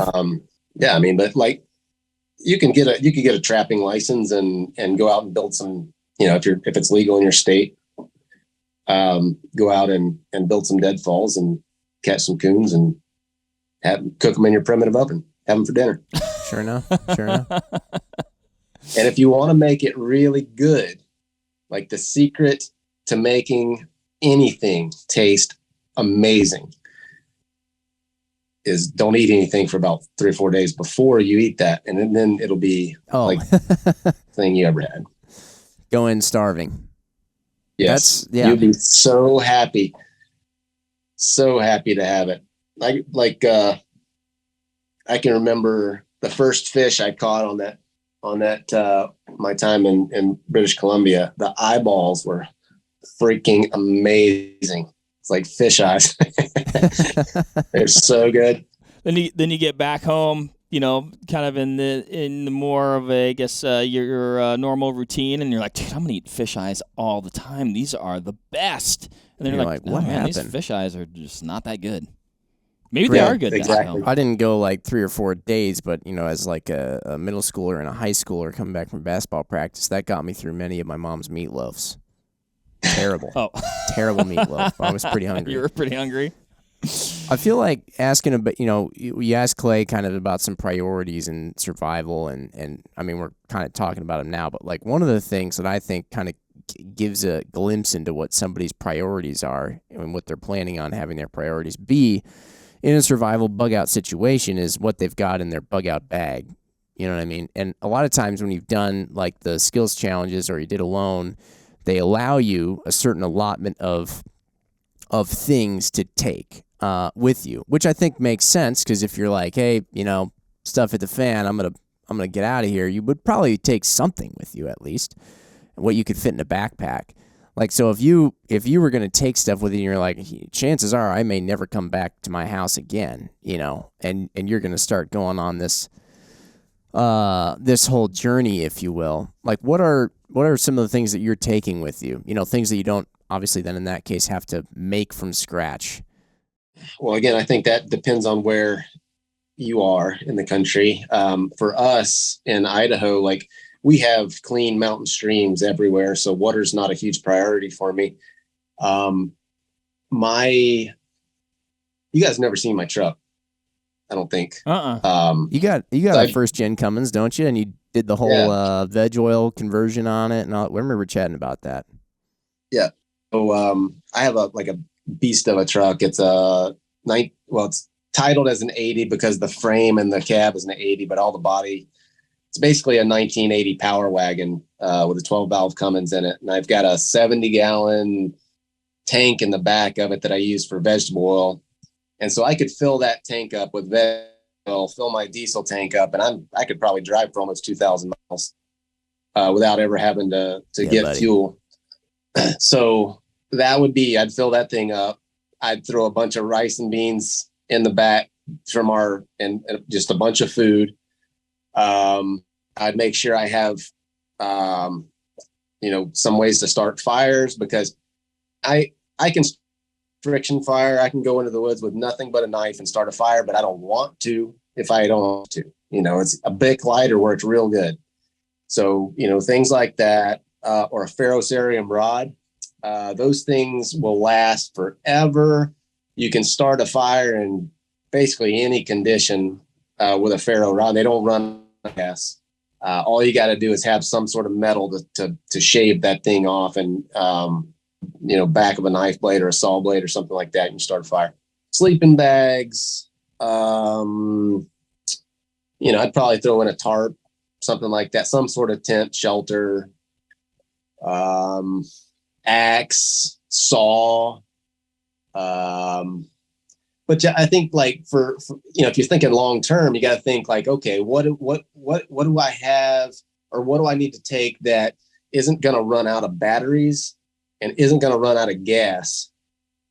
Yeah, I mean, but like you can get a trapping license and go out and build some, if it's legal in your state, go out and build some deadfalls and catch some coons and cook them in your primitive oven, have them for dinner. Sure enough. And if you want to make it really good, like the secret to making anything taste amazing is don't eat anything for about 3 or 4 days before you eat that. And then it'll be like the thing you ever had. Go in starving. Yes. You'll be so happy to have it. I can remember the first fish I caught on that my time in British Columbia. The eyeballs were freaking amazing. It's like fish eyes. They're so good. Then you get back home, kind of in the more of a, I guess, your normal routine, and you're like, dude, I'm gonna eat fish eyes all the time. These are the best. And then you're like, what happened? These fish eyes are just not that good. Maybe they are good. Exactly. I didn't go like 3 or 4 days, but as like a middle schooler and a high schooler coming back from basketball practice, that got me through many of my mom's meatloafs. Terrible. Terrible meatloaf. I was pretty hungry. You were pretty hungry? I feel like asking about, you asked Clay kind of about some priorities in survival, and I mean, we're kind of talking about them now, but like one of the things that I think kind of gives a glimpse into what somebody's priorities are and what they're planning on having their priorities be in a survival bug out situation is what they've got in their bug out bag. You know what I mean? And a lot of times when you've done like the skills challenges or you did alone, they allow you a certain allotment of things to take with you, which I think makes sense, because if you're like, hey, stuff hit the fan, I'm gonna get out of here, you would probably take something with you, at least what you could fit in a backpack. Like, so if you were gonna take stuff with you, and you're like, chances are I may never come back to my house again, and you're gonna start going on this whole journey, if you will. Like, what are some of the things that you're taking with you? Things that you don't obviously then in that case have to make from scratch. Well, again, I think that depends on where you are in the country. For us in Idaho, like we have clean mountain streams everywhere, so water's not a huge priority for me. You guys never seen my truck, I don't think. You got a first gen Cummins, don't you? And you did the whole veg oil conversion on it, and I remember chatting about that. Yeah. So I have a beast of a truck. It's it's titled as an 80 because the frame and the cab is an 80, but all the body, it's basically a 1980 Power Wagon with a 12 valve Cummins in it. And I've got a 70-gallon tank in the back of it that I use for vegetable oil. And so I could fill that tank up with vegetable oil, fill my diesel tank up, and I could probably drive for almost 2,000 miles without ever having to get fuel. So that would be, I'd fill that thing up. I'd throw a bunch of rice and beans in the back from and just a bunch of food. I'd make sure I have, some ways to start fires, because I can friction fire. I can go into the woods with nothing but a knife and start a fire, but I don't want to if I don't want to. It's a Bic lighter works real good. So, things like that, or a ferrocerium rod, those things will last forever. You can start a fire in basically any condition with a ferro rod. They don't run gas. All you got to do is have some sort of metal to shave that thing off, and back of a knife blade or a saw blade or something like that, and you start a fire. Sleeping bags, I'd probably throw in a tarp, something like that, some sort of tent, shelter, axe, saw. But I think like for if you're thinking long term, you got to think like, okay, what do I have, or what do I need to take that isn't going to run out of batteries and isn't going to run out of gas?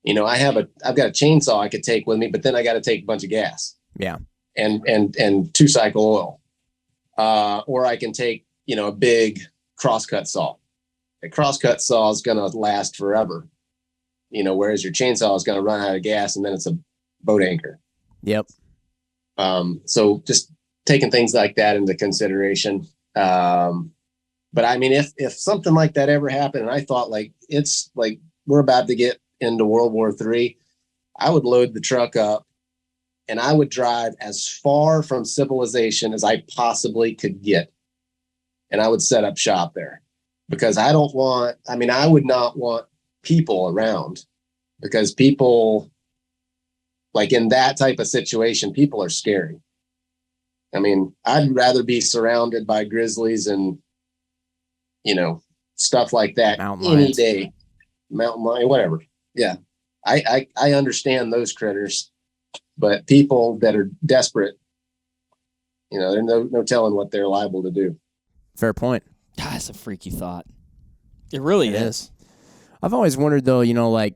I've got a chainsaw I could take with me, but then I got to take a bunch of gas. Yeah. And 2-cycle oil. Or I can take, a big crosscut saw. A crosscut saw is going to last forever, whereas your chainsaw is going to run out of gas and then it's a boat anchor. Yep. So just taking things like that into consideration. But I mean, if something like that ever happened, and I thought like, it's like, we're about to get into World War III, I would load the truck up and I would drive as far from civilization as I possibly could get. And I would set up shop there, because I would not want people around, because people, like in that type of situation, people are scary. I mean, I'd rather be surrounded by grizzlies and, stuff like that any day. Mountain lion, whatever. Yeah. I understand those critters, but people that are desperate, there's no telling what they're liable to do. Fair point. God, that's a freaky thought. It really is. I've always wondered though, like,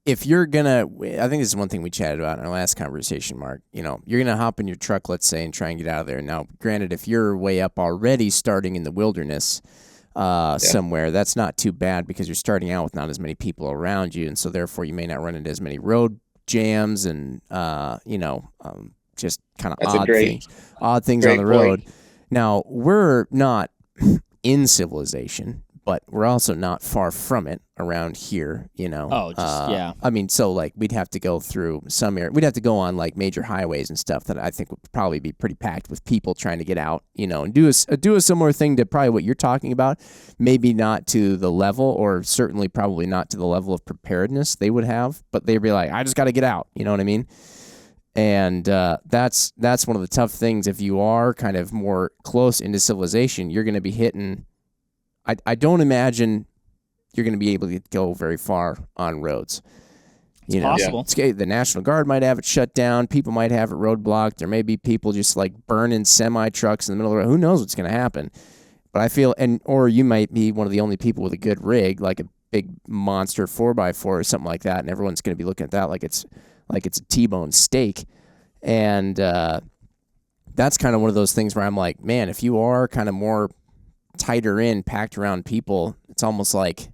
if you're gonna, I think this is one thing we chatted about in our last conversation, Mark, you're gonna hop in your truck, let's say, and try and get out of there. Now, granted, if you're way up already starting in the wilderness somewhere, that's not too bad, because you're starting out with not as many people around you, and so therefore you may not run into as many road jams and, just kind of odd things on the road. Now, we're not in civilization, but we're also not far from it around here, yeah. I mean, so like we'd have to go through some area. We'd have to go on like major highways and stuff that I think would probably be pretty packed with people trying to get out, and do a similar thing to probably what you're talking about. Maybe not to the level, or certainly probably not to the level of preparedness they would have, but they'd be like, I just got to get out. You know what I mean? And that's one of the tough things. If you are kind of more close into civilization, you're going to be hitting. I don't imagine you're going to be able to go very far on roads. It's possible. The National Guard might have it shut down. People might have it roadblocked. There may be people just like burning semi-trucks in the middle of the road. Who knows what's going to happen? But I feel, or you might be one of the only people with a good rig, like a big monster 4x4 or something like that, and everyone's going to be looking at that like it's a T-bone steak. And that's kind of one of those things where I'm like, man, if you are kind of more tighter in, packed around people, it's almost like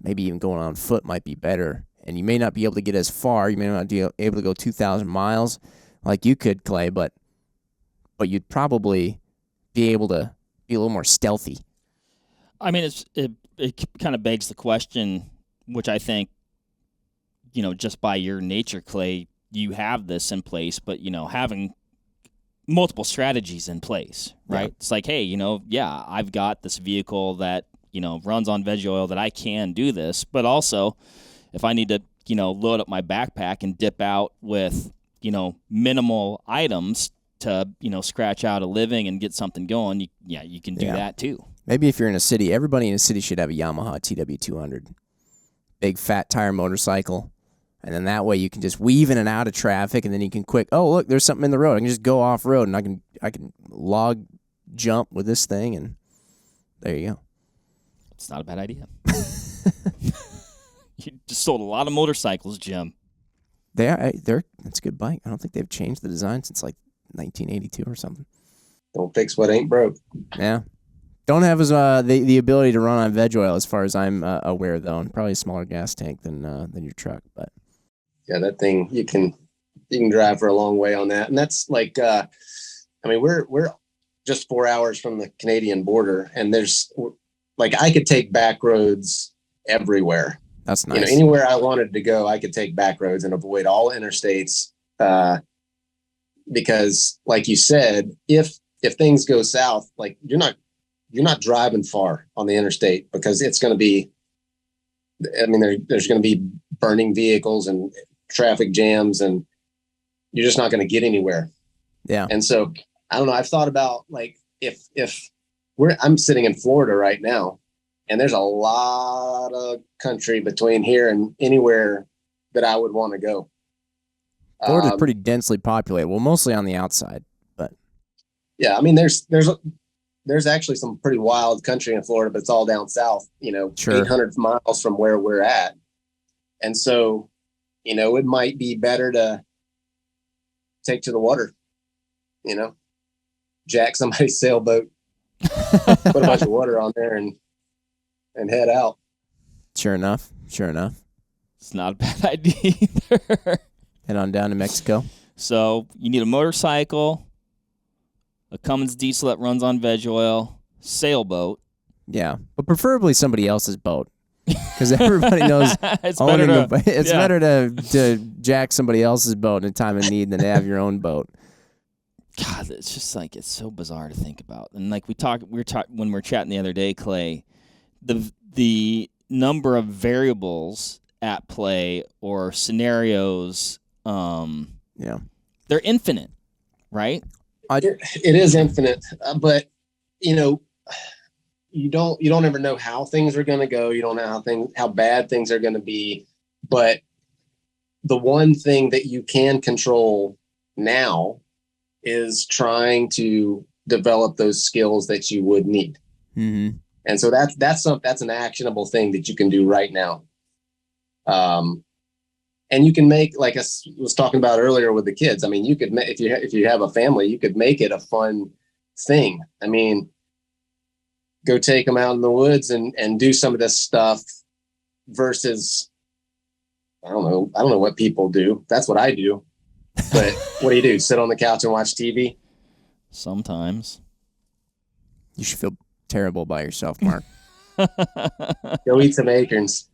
maybe even going on foot might be better. And you may not be able to get as far. You may not be able to go 2,000 miles like you could, Clay, but you'd probably be able to be a little more stealthy. I mean, it kind of begs the question, which I think, just by your nature, Clay, you have this in place, but, having multiple strategies in place, right? Yeah. It's like, hey, I've got this vehicle that, runs on veg oil, that I can do this, but also if I need to, load up my backpack and dip out with, minimal items to, scratch out a living and get something going, you can do that too. Maybe if you're in a city, everybody in a city should have a Yamaha TW200. Big fat tire motorcycle. And then that way you can just weave in and out of traffic, and then you can oh, look, there's something in the road. I can just go off road, and I can log jump with this thing, and there you go. It's not a bad idea. You just sold a lot of motorcycles, Jim. That's a good bike. I don't think they've changed the design since like 1982 or something. Don't fix what ain't broke. Yeah. Don't have as the ability to run on veg oil, as far as I'm aware, though, and probably a smaller gas tank than your truck. But yeah, that thing you can drive for a long way on that, and that's like, I mean, we're just 4 hours from the Canadian border, and there's like I could take back roads everywhere. That's nice. You know, anywhere I wanted to go, I could take back roads and avoid all interstates. Because, like you said, if things go south, like you're not driving far on the interstate, because it's going to be, I mean, there's going to be burning vehicles and traffic jams, and you're just not going to get anywhere. Yeah. And so I don't know. I've thought about, like, if I'm sitting in Florida right now, and there's a lot of country between here and anywhere that I would want to go. Florida's pretty densely populated. Well, mostly on the outside, but yeah, I mean, there's actually some pretty wild country in Florida, but it's all down south, you know, sure. 800 miles from where we're at. And so, you know, it might be better to take to the water, you know, jack somebody's sailboat, put a bunch of water on there and head out. Sure enough. It's not a bad idea either. Head on down to Mexico. So you need a motorcycle, a Cummins diesel that runs on veg oil, sailboat. Yeah, but preferably somebody else's boat, because everybody knows it's better to jack somebody else's boat in a time of need than to have your own boat. God, it's just like, it's so bizarre to think about. And like we were talking when we were chatting the other day, Clay, the number of variables at play or scenarios, yeah, they're infinite, right? It is infinite, but you know, you don't ever know how things are going to go. You don't know how bad things are going to be. But the one thing that you can control now is trying to develop those skills that you would need. Mm-hmm. And so that's an actionable thing that you can do right now. And you can make, like I was talking about earlier with the kids. I mean, you could, if you have a family, you could make it a fun thing. I mean, go take them out in the woods and do some of this stuff versus, I don't know what people do. That's what I do. But what do? Sit on the couch and watch TV? Sometimes. You should feel terrible by yourself, Mark. Go eat some acorns.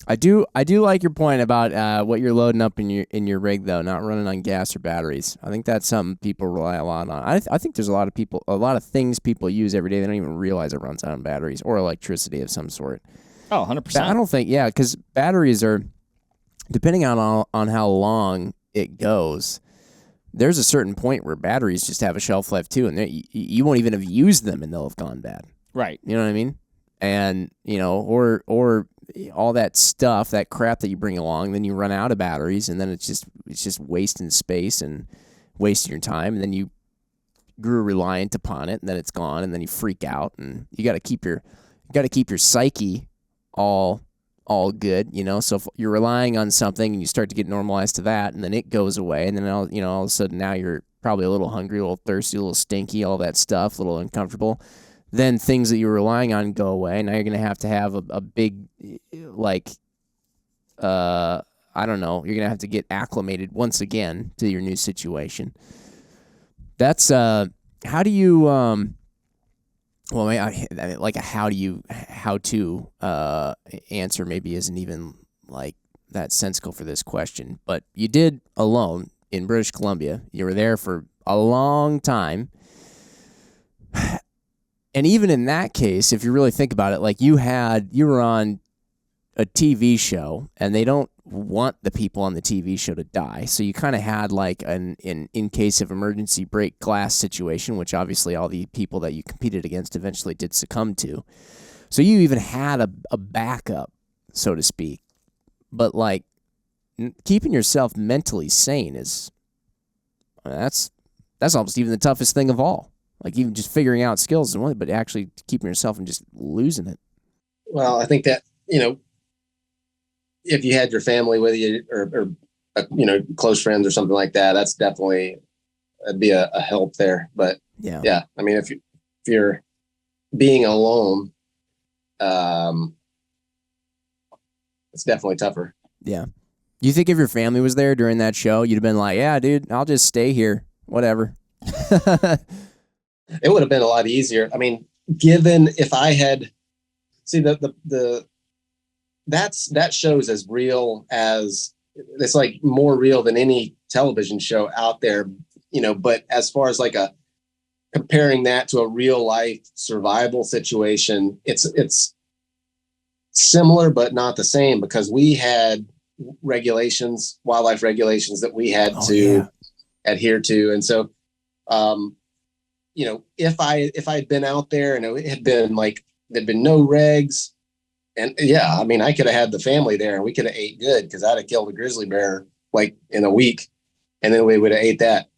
I do like your point about what you're loading up in your rig, though, not running on gas or batteries. I think that's something people rely a lot on. I think there's a lot of things people use every day they don't even realize it runs on batteries or electricity of some sort. Oh, 100%. I don't think, yeah, because batteries are, depending on how long it goes, there's a certain point where batteries just have a shelf life too, and you won't even have used them and they'll have gone bad. Right. You know what I mean? And, you know, or all that stuff, that crap that you bring along, then you run out of batteries, and then it's just wasting space and wasting your time, and then you grew reliant upon it, and then it's gone, and then you freak out, and you got to keep your psyche all good, you know. So if you're relying on something and you start to get normalized to that, and then it goes away, and then all of a sudden now you're probably a little hungry, a little thirsty, a little stinky, all that stuff, a little uncomfortable. Then things that you were relying on go away. Now you're going to have a big, like, I don't know, you're going to have to get acclimated once again to your new situation. That's, how do you, well, like a how to answer maybe isn't even like that sensical for this question, but you did alone in British Columbia. You were there for a long time. And even in that case, if you really think about it, like you were on a TV show, and they don't want the people on the TV show to die. So you kind of had like an in case of emergency break glass situation, which obviously all the people that you competed against eventually did succumb to. So you even had a backup, so to speak. But like keeping yourself mentally sane that's almost even the toughest thing of all. Like even just figuring out skills is one, but actually keeping yourself from just losing it. Well, I think that, you know, if you had your family with you or you know, close friends or something like that, that'd be a help there. But Yeah. I mean, if you're being alone, it's definitely tougher. Yeah. You think if your family was there during that show, you'd have been like, yeah, dude, I'll just stay here. Whatever. It would have been a lot easier. I mean, given if I had that show's as real as it's like more real than any television show out there, but as far as like comparing that to a real life survival situation, it's similar, but not the same because we had wildlife regulations that we had to adhere to. And so, if I had been out there and it had been like, there'd been no regs, and I mean, I could have had the family there and we could have ate good because I'd have killed a grizzly bear like in a week, and then we would have ate that.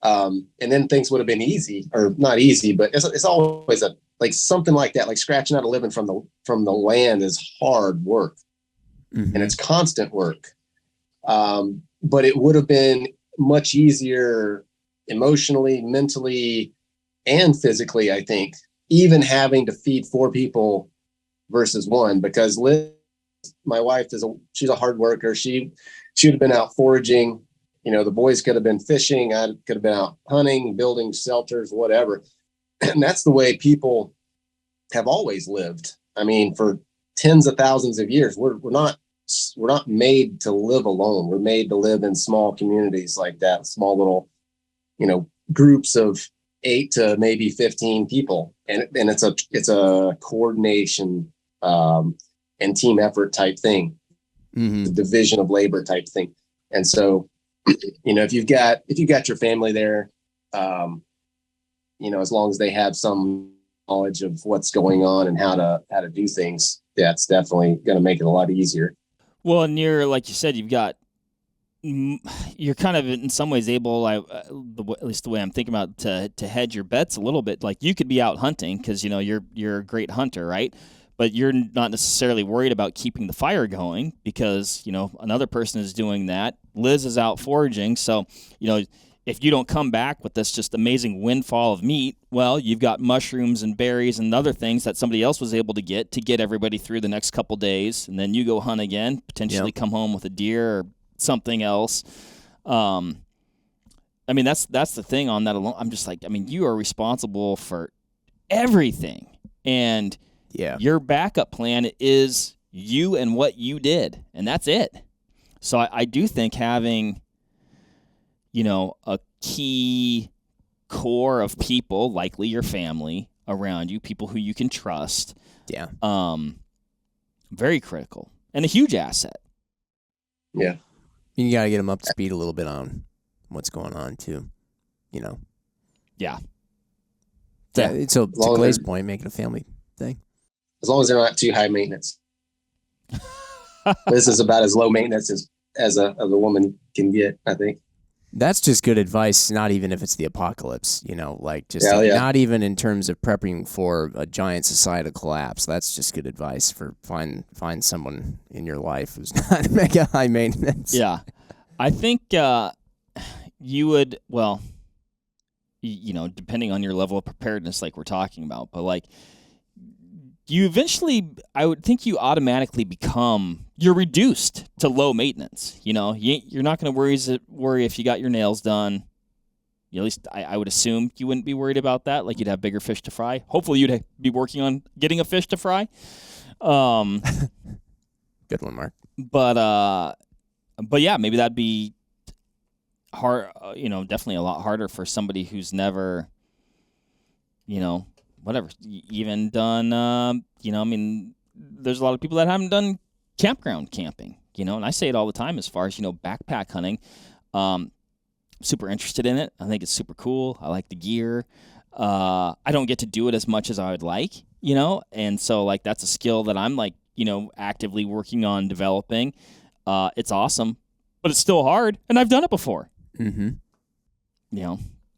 And then things would have been easy, or not easy, but it's always like something like that, like scratching out a living from the land is hard work, and it's constant work. But it would have been much easier emotionally, mentally, and physically, I think, even having to feed 4 people versus 1, because Liz, my wife, she's a hard worker. She would have been out foraging. The boys could have been fishing. I could have been out hunting, building shelters, whatever. And that's the way people have always lived. I mean, for tens of thousands of years, we're not made to live alone. We're made to live in small communities like that, small little, groups of 8 to maybe 15 people. And it's a coordination, and team effort type thing, the division of labor type thing. And so, if you've got your family there, as long as they have some knowledge of what's going on and how to do things, that's definitely going to make it a lot easier. Well, and like you said, you're kind of in some ways able, at least the way I'm thinking about it, to hedge your bets a little bit. Like you could be out hunting because you're a great hunter, right? But you're not necessarily worried about keeping the fire going because another person is doing that. Liz is out foraging, so if you don't come back with this just amazing windfall of meat, well, you've got mushrooms and berries and other things that somebody else was able to get everybody through the next couple days, and then you go hunt again, potentially come home with a deer or something else. I mean, that's the thing on that alone. I'm just like, I mean, you are responsible for everything, and your backup plan is you and what you did, and that's it. So I do think having a key core of people, likely your family around you, people who you can trust. Yeah. Very critical and a huge asset. Yeah. You got to get them up to speed a little bit on what's going on too, Yeah. So to Clay's point, make it a family thing. As long as they're not too high maintenance. This is about as low maintenance as a woman can get, I think. That's just good advice, not even if it's the apocalypse, not even in terms of prepping for a giant societal collapse. That's just good advice for find someone in your life who's not mega high maintenance. Yeah. I think you would, well, depending on your level of preparedness like we're talking about, but like you eventually, I would think you automatically you're reduced to low maintenance. You're not going to worry if you got your nails done. At least I would assume you wouldn't be worried about that. Like you'd have bigger fish to fry. Hopefully you'd be working on getting a fish to fry. Good one, Mark. But yeah, maybe that'd be hard. Definitely a lot harder for somebody who's never, whatever, even done, I mean, there's a lot of people that haven't done campground camping, and I say it all the time as far as, backpack hunting. Super interested in it. I think it's super cool. I like the gear. I don't get to do it as much as I would like, and so like that's a skill that I'm like, actively working on developing. It's awesome, but it's still hard, and I've done it before. Mm-hmm.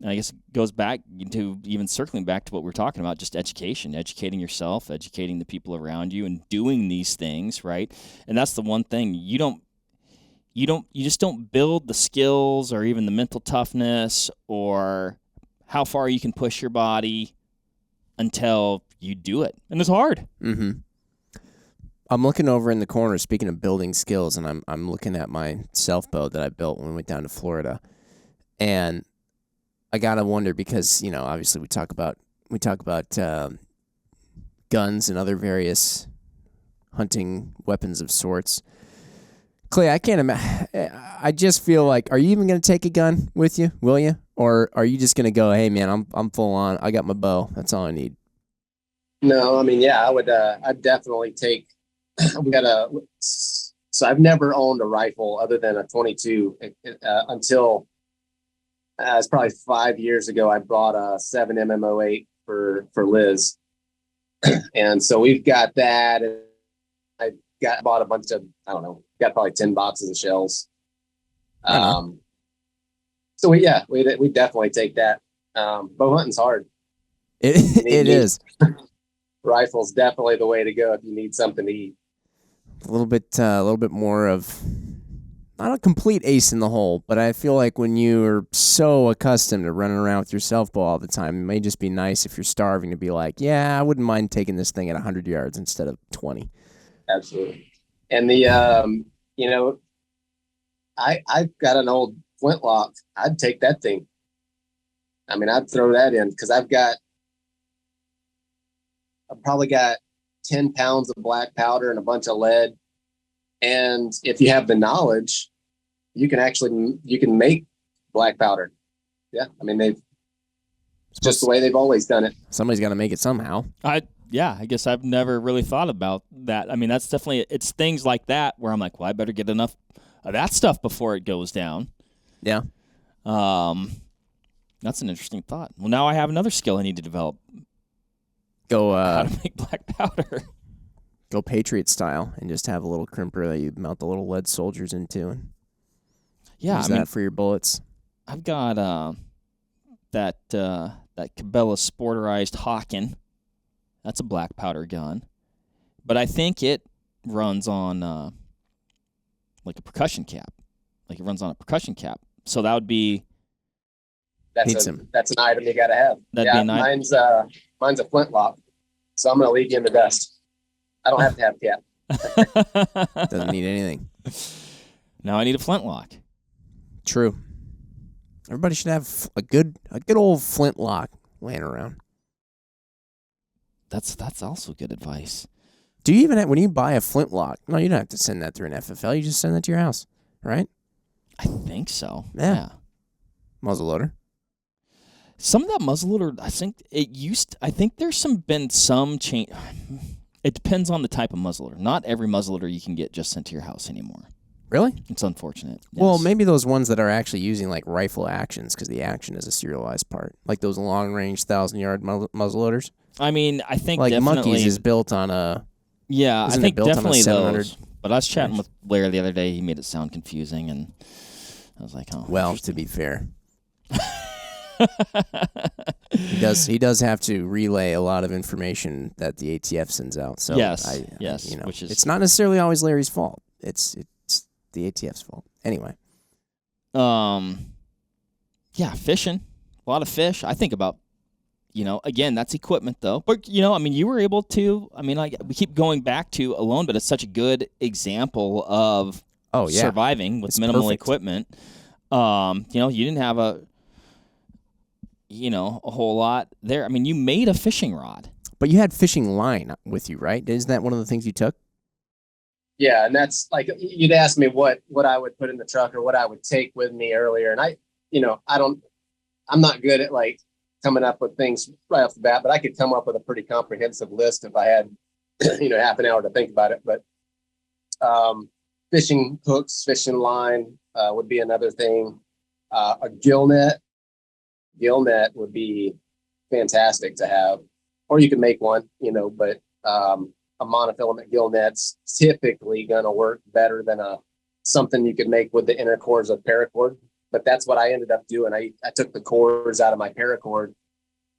And I guess it goes back to even circling back to what we're talking about, just educating yourself, educating the people around you, and doing these things, right? And that's the one thing you just don't build the skills or even the mental toughness or how far you can push your body until you do it. And it's hard. Mm-hmm. I'm looking over in the corner, speaking of building skills, and I'm looking at my self bow that I built when we went down to Florida. And I gotta wonder because, obviously we talk about guns and other various hunting weapons of sorts. Clay, I can't imagine. I just feel like, are you even going to take a gun with you? Will you? Or are you just going to go, hey, man, I'm full on. I got my bow. That's all I need. No, I mean, yeah, I would. I'd definitely take. So I've never owned a rifle other than a 22 until it's probably 5 years ago. I bought a 7mm08 for Liz, and so we've got that. And bought a bunch of, I don't know, got probably 10 boxes of shells. So we definitely take that. Bow hunting's hard. It is. Rifle's definitely the way to go if you need something to eat. A little bit more of, not a complete ace in the hole, but I feel like when you're so accustomed to running around with your self bow all the time, it may just be nice if you're starving to be like, yeah, I wouldn't mind taking this thing at 100 yards instead of 20. Absolutely. And the, I've got an old flintlock. I'd take that thing. I mean, I'd throw that in because I've probably got 10 pounds of black powder and a bunch of lead. And if you have the knowledge, you can make black powder. Yeah. I mean, it's just the way they've always done it. Somebody's got to make it somehow. Yeah, I guess I've never really thought about that. I mean, that's definitely, it's things like that where I'm like, well, I better get enough of that stuff before it goes down. Yeah. That's an interesting thought. Well, now I have another skill I need to develop. Go how to make black powder. Go Patriot style and just have a little crimper that you mount the little lead soldiers into and use that for your bullets. I've got that Cabela Sporterized Hawken. That's a black powder gun. But I think it runs on like a percussion cap. Like it runs on a percussion cap. So that would be... That's an item you got to have. Mine's a flintlock. So I'm going to leave you in the dust. I don't have to have a cap. Doesn't need anything. Now I need a flintlock. True. Everybody should have a good old flintlock laying around. That's also good advice. Do you even have, when you buy a flintlock? No, you don't have to send that through an FFL. You just send that to your house, right? I think so. Yeah. Muzzleloader. Some of that muzzleloader, I think there's been some change. It depends on the type of muzzleloader. Not every muzzleloader you can get just sent to your house anymore. Really? It's unfortunate. Yes. Well, maybe those ones that are actually using like rifle actions because the action is a serialized part, like those long-range 1,000-yard muzzleloaders. I mean, I think like definitely Monkeys is built on a. Yeah, I think definitely those. But I was chatting range? with Blair the other day. He made it sound confusing, and I was like, "Oh." Well, to be fair, he does have to relay a lot of information that the ATF sends out. So yes, which is, it's not necessarily always Larry's fault. It's the ATF's fault. Anyway. Yeah, fishing. A lot of fish. I think about, again, that's equipment though. But, you were able to, we keep going back to Alone, but it's such a good example of surviving with minimal equipment. You didn't have a whole lot there. I mean, you made a fishing rod. But you had fishing line with you, right? Isn't that one of the things you took? Yeah, and that's like, you'd ask me what I would put in the truck or what I would take with me earlier. And I'm not good at like coming up with things right off the bat, but I could come up with a pretty comprehensive list if I had, half an hour to think about it. But fishing hooks, fishing line would be another thing. A gill net would be fantastic to have, or you can make one, but a monofilament gill net's typically going to work better than something you could make with the inner cores of paracord. But that's what I ended up doing. I took the cores out of my paracord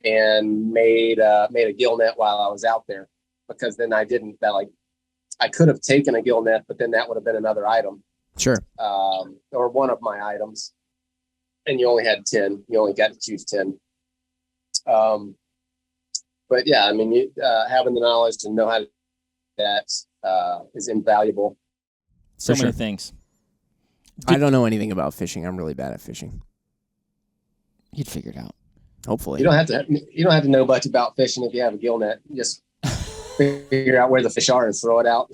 and made a gill net while I was out there, because then I could have taken a gill net, but then that would have been another item. Sure. Or one of my items. And you only had 10. You only got to choose 10. But yeah, I mean, having the knowledge to know how to do that is invaluable. So many things. I don't know anything about fishing. I'm really bad at fishing. You'd figure it out. Hopefully. You don't have to know much about fishing if you have a gill net. Just figure out where the fish are and throw it out.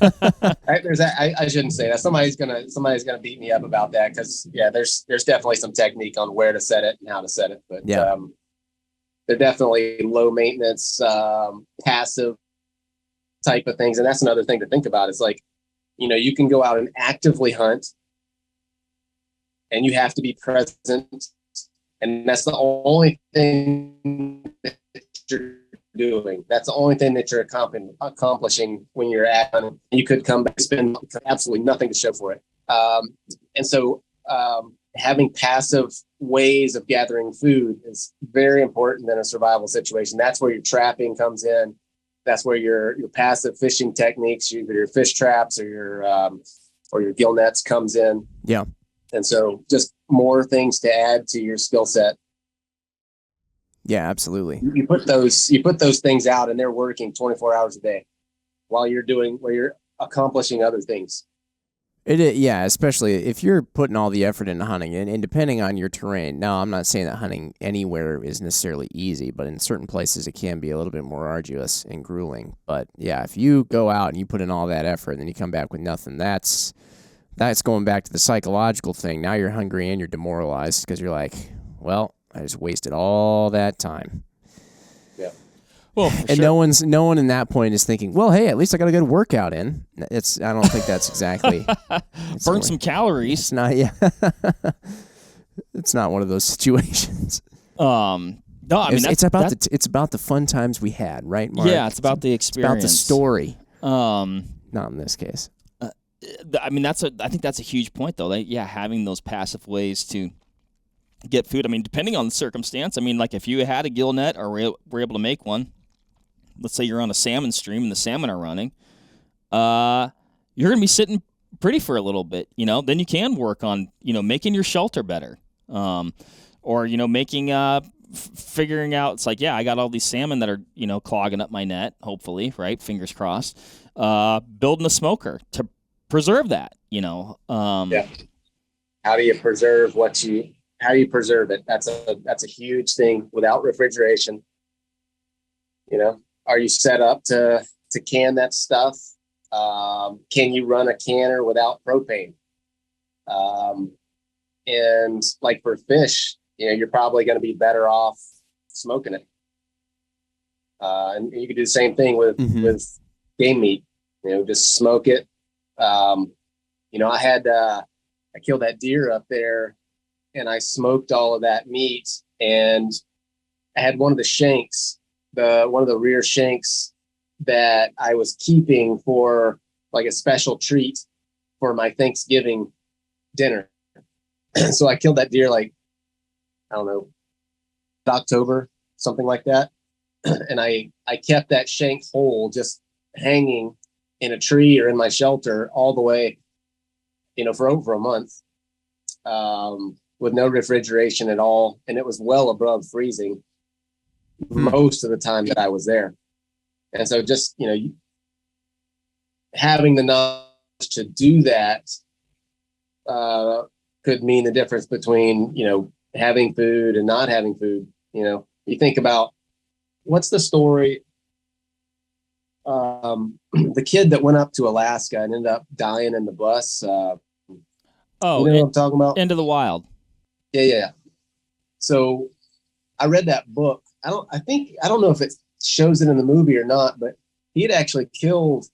I shouldn't say that. Somebody's gonna beat me up about that, because there's definitely some technique on where to set it and how to set it. But they're definitely low maintenance, passive type of things. And that's another thing to think about. It's like, you can go out and actively hunt, and you have to be present. And that's the only thing that you're doing. That's the only thing that you're accomplishing when you're at hunting. You could come back and spend absolutely nothing to show for it. And so having passive ways of gathering food is very important in a survival situation. That's where your trapping comes in. That's where your passive fishing techniques, either your fish traps or your gill nets, comes in. Yeah. And so just more things to add to your skill set. Yeah, absolutely. You put those things out, and they're working 24 hours a day while you're accomplishing other things. Especially if you're putting all the effort into hunting, and depending on your terrain. Now, I'm not saying that hunting anywhere is necessarily easy, but in certain places it can be a little bit more arduous and grueling. But yeah, if you go out and you put in all that effort and then you come back with nothing, that's going back to the psychological thing. Now you're hungry and you're demoralized because you're like, well, I just wasted all that time. Yeah. Well, and sure. No one in that point is thinking, well, hey, at least I got a good workout in. I don't think that's exactly. Burn some calories. It's not. Yeah. It's not one of those situations. No, I mean it's about the fun times we had, right, Mark? Yeah, it's about the experience. It's about the story. Not in this case. I mean, I think that's a huge point, though. Having those passive ways to get food. I mean, depending on the circumstance. I mean, like if you had a gill net or were able to make one, let's say you're on a salmon stream and the salmon are running, you're going to be sitting pretty for a little bit. Then you can work on making your shelter better, or making figuring out. It's like, I got all these salmon that are clogging up my net. Hopefully, right? Fingers crossed. Building a smoker to preserve that, How do you preserve how do you preserve it? That's a huge thing. Without refrigeration, are you set up to can that stuff? Can you run a canner without propane? And like for fish, you're probably going to be better off smoking it. And you can do the same thing with game meat. Just smoke it. I killed that deer up there, and I smoked all of that meat, and I had one of the shanks, one of the rear shanks that I was keeping for like a special treat for my Thanksgiving dinner. So I killed that deer I don't know, October, something like that. And I kept that shank whole, just hanging in a tree or in my shelter all the way, for over a month, with no refrigeration at all. And it was well above freezing most of the time that I was there. And so just, having the knowledge to do that could mean the difference between, having food and not having food. You think about, what's the story? The kid that went up to Alaska and ended up dying in the bus. You know what I'm talking about? Into the Wild. Yeah. So I read that book. I don't know if it shows it in the movie or not, but he had actually killed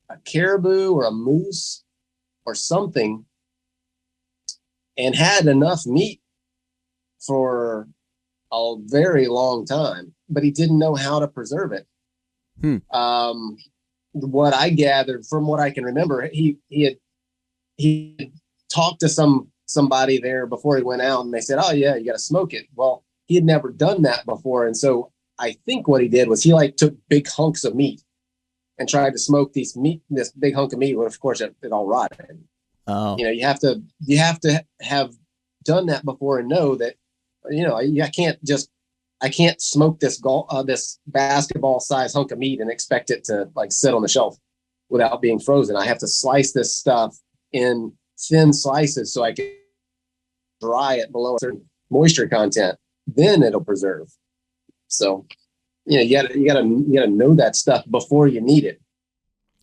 a caribou or a moose or something and had enough meat for a very long time, but he didn't know how to preserve it. What I gathered from what I can remember, he had talked to somebody there before he went out, and they said, "Oh yeah, you got to smoke it." Well, he had never done that before, and so I think what he did was he took big hunks of meat and tried to smoke this big hunk of meat. Well, of course, it all rotted. Oh, you have to have done that before and know that, I can't just I can't smoke this this basketball size hunk of meat and expect it to like sit on the shelf without being frozen. I have to slice this stuff in thin slices so I can dry it below a certain moisture content. Then it'll preserve. So, you gotta know that stuff before you need it.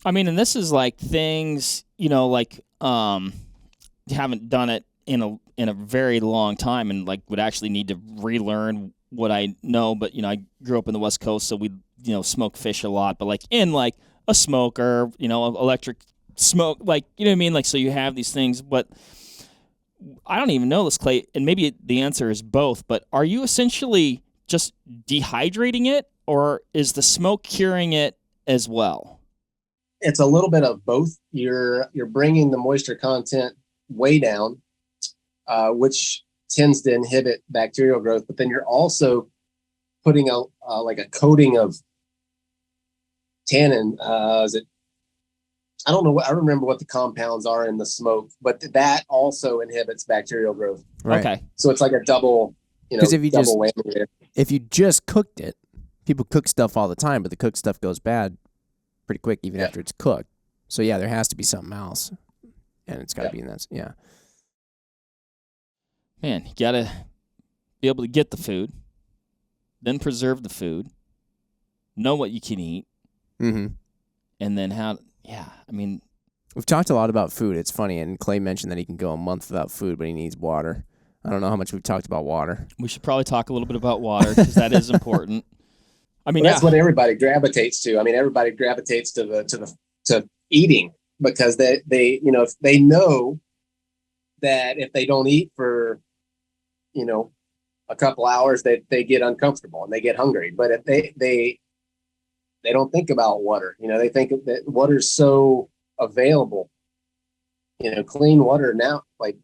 I mean, and this is like things, like haven't done it in a very long time, and like would actually need to relearn what I know. But I grew up in the West Coast, so we smoke fish a lot. But like in like a smoker, electric smoke, like what I mean. Like so, you have these things, but I don't even know this, Clay. And maybe the answer is both. But are you essentially just dehydrating it, or is the smoke curing it as well? It's a little bit of both. You're bringing the moisture content way down, which tends to inhibit bacterial growth. But then you're also putting a like a coating of tannin. Is it? I don't know. I don't remember what the compounds are in the smoke, but that also inhibits bacterial growth. Right. Okay. So it's like a double, because if you double whammy there. If you just cooked it, people cook stuff all the time, but the cooked stuff goes bad pretty quick even after it's cooked. So yeah, there has to be something else, and it's got to be in that. Yeah. Man, you gotta be able to get the food, then preserve the food, know what you can eat, Mm-hmm. and then how. Yeah, I mean, we've talked a lot about food. It's funny, and Clay mentioned that he can go a month without food, but he needs water. I don't know how much we've talked about water. We should probably talk a little bit about water because that is important. I mean, that's what everybody gravitates to. I mean, everybody gravitates to eating because they if they know that if they don't eat for a couple hours, they get uncomfortable and they get hungry. But if they don't think about water, they think that water's so available. Clean water now, like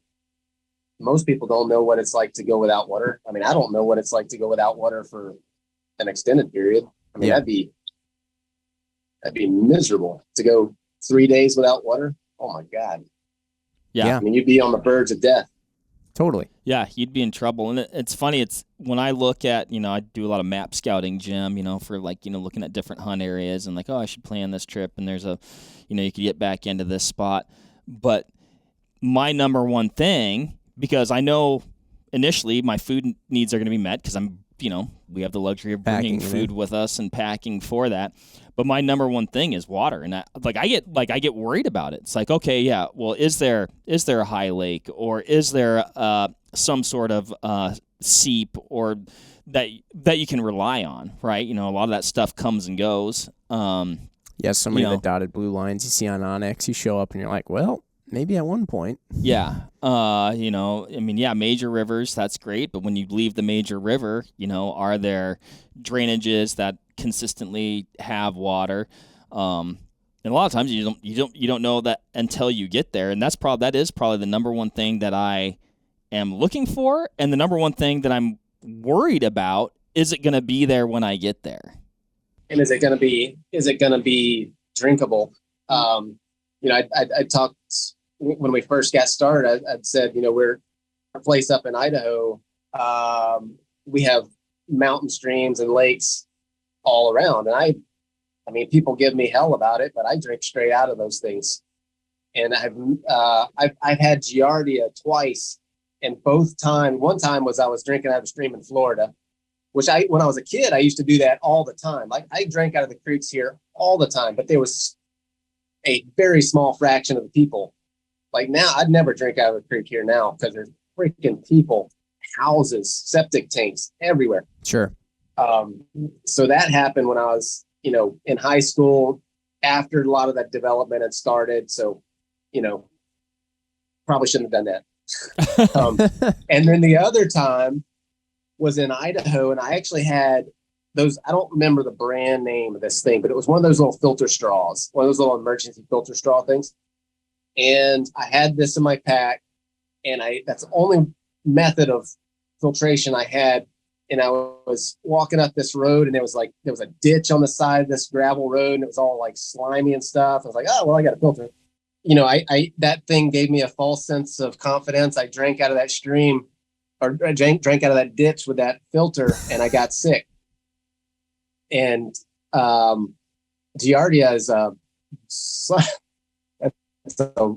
most people don't know what it's like to go without water. I mean, I don't know what it's like to go without water for an extended period. I mean, that'd be miserable to go 3 days without water. Oh my God. Yeah. I mean, you'd be on the verge of death. Totally. Yeah, you'd be in trouble. And it's funny. It's when I look at, I do a lot of map scouting, Jim, for like, looking at different hunt areas and like, oh, I should plan this trip. And there's you could get back into this spot. But my number one thing, because I know initially my food needs are going to be met because I'm, we have the luxury of bringing food with us and packing for that. But my number one thing is water, and I get worried about it. It's like, okay, yeah, well, is there a high lake or is there some sort of seep or that you can rely on, right? A lot of that stuff comes and goes. Yeah, so many of the dotted blue lines you see on Onyx, you show up and you're like, well, maybe at one point. Yeah. Major rivers, that's great. But when you leave the major river, are there drainages that consistently have water? And a lot of times you don't know that until you get there. And that is probably the number one thing that I am looking for. And the number one thing that I'm worried about, is it going to be there when I get there? And is it going to be drinkable? I talked when we first got started, I'd said, we're a place up in Idaho. We have mountain streams and lakes all around. And I mean, people give me hell about it, but I drink straight out of those things. And I've had Giardia twice, and one time was I was drinking out of a stream in Florida, which when I was a kid, I used to do that all the time. Like I drank out of the creeks here all the time, but there was a very small fraction of the people. Like now, I'd never drink out of the creek here now because there's freaking people, houses, septic tanks everywhere. Sure. So that happened when I was, in high school, after a lot of that development had started. So, probably shouldn't have done that. And then the other time was in Idaho, and I actually had those, I don't remember the brand name of this thing, but it was one of those little filter straws, one of those little emergency filter straw things. And I had this in my pack, and that's the only method of filtration I had. And I was walking up this road, and there was a ditch on the side of this gravel road, and it was all like slimy and stuff. I was like, oh, well, I got a filter. That thing gave me a false sense of confidence. I drank out of that stream or I drank out of that ditch with that filter, and I got sick. And Giardia is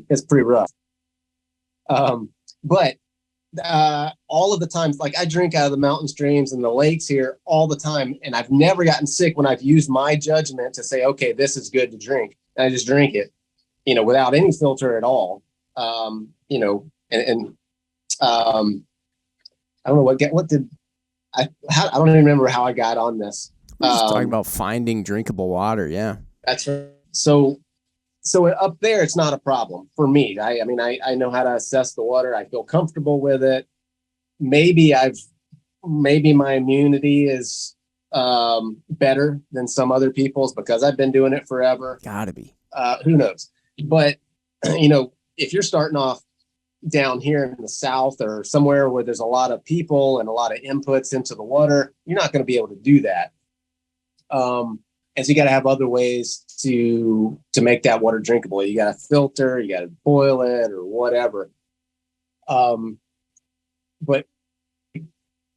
it's pretty rough. But all of the times, like I drink out of the mountain streams and the lakes here all the time, and I've never gotten sick when I've used my judgment to say, okay, this is good to drink, and I just drink it, without any filter at all. I don't know what did I don't even remember how I got on this. We're just talking about finding drinkable water. Yeah, that's right. So up there, it's not a problem for me. I mean, I know how to assess the water. I feel comfortable with it. Maybe my immunity is better than some other people's because I've been doing it forever. Gotta be. Who knows? But if you're starting off down here in the South or somewhere where there's a lot of people and a lot of inputs into the water, you're not going to be able to do that. And so you got to have other ways to make that water drinkable. You got to filter, you got to boil it or whatever. But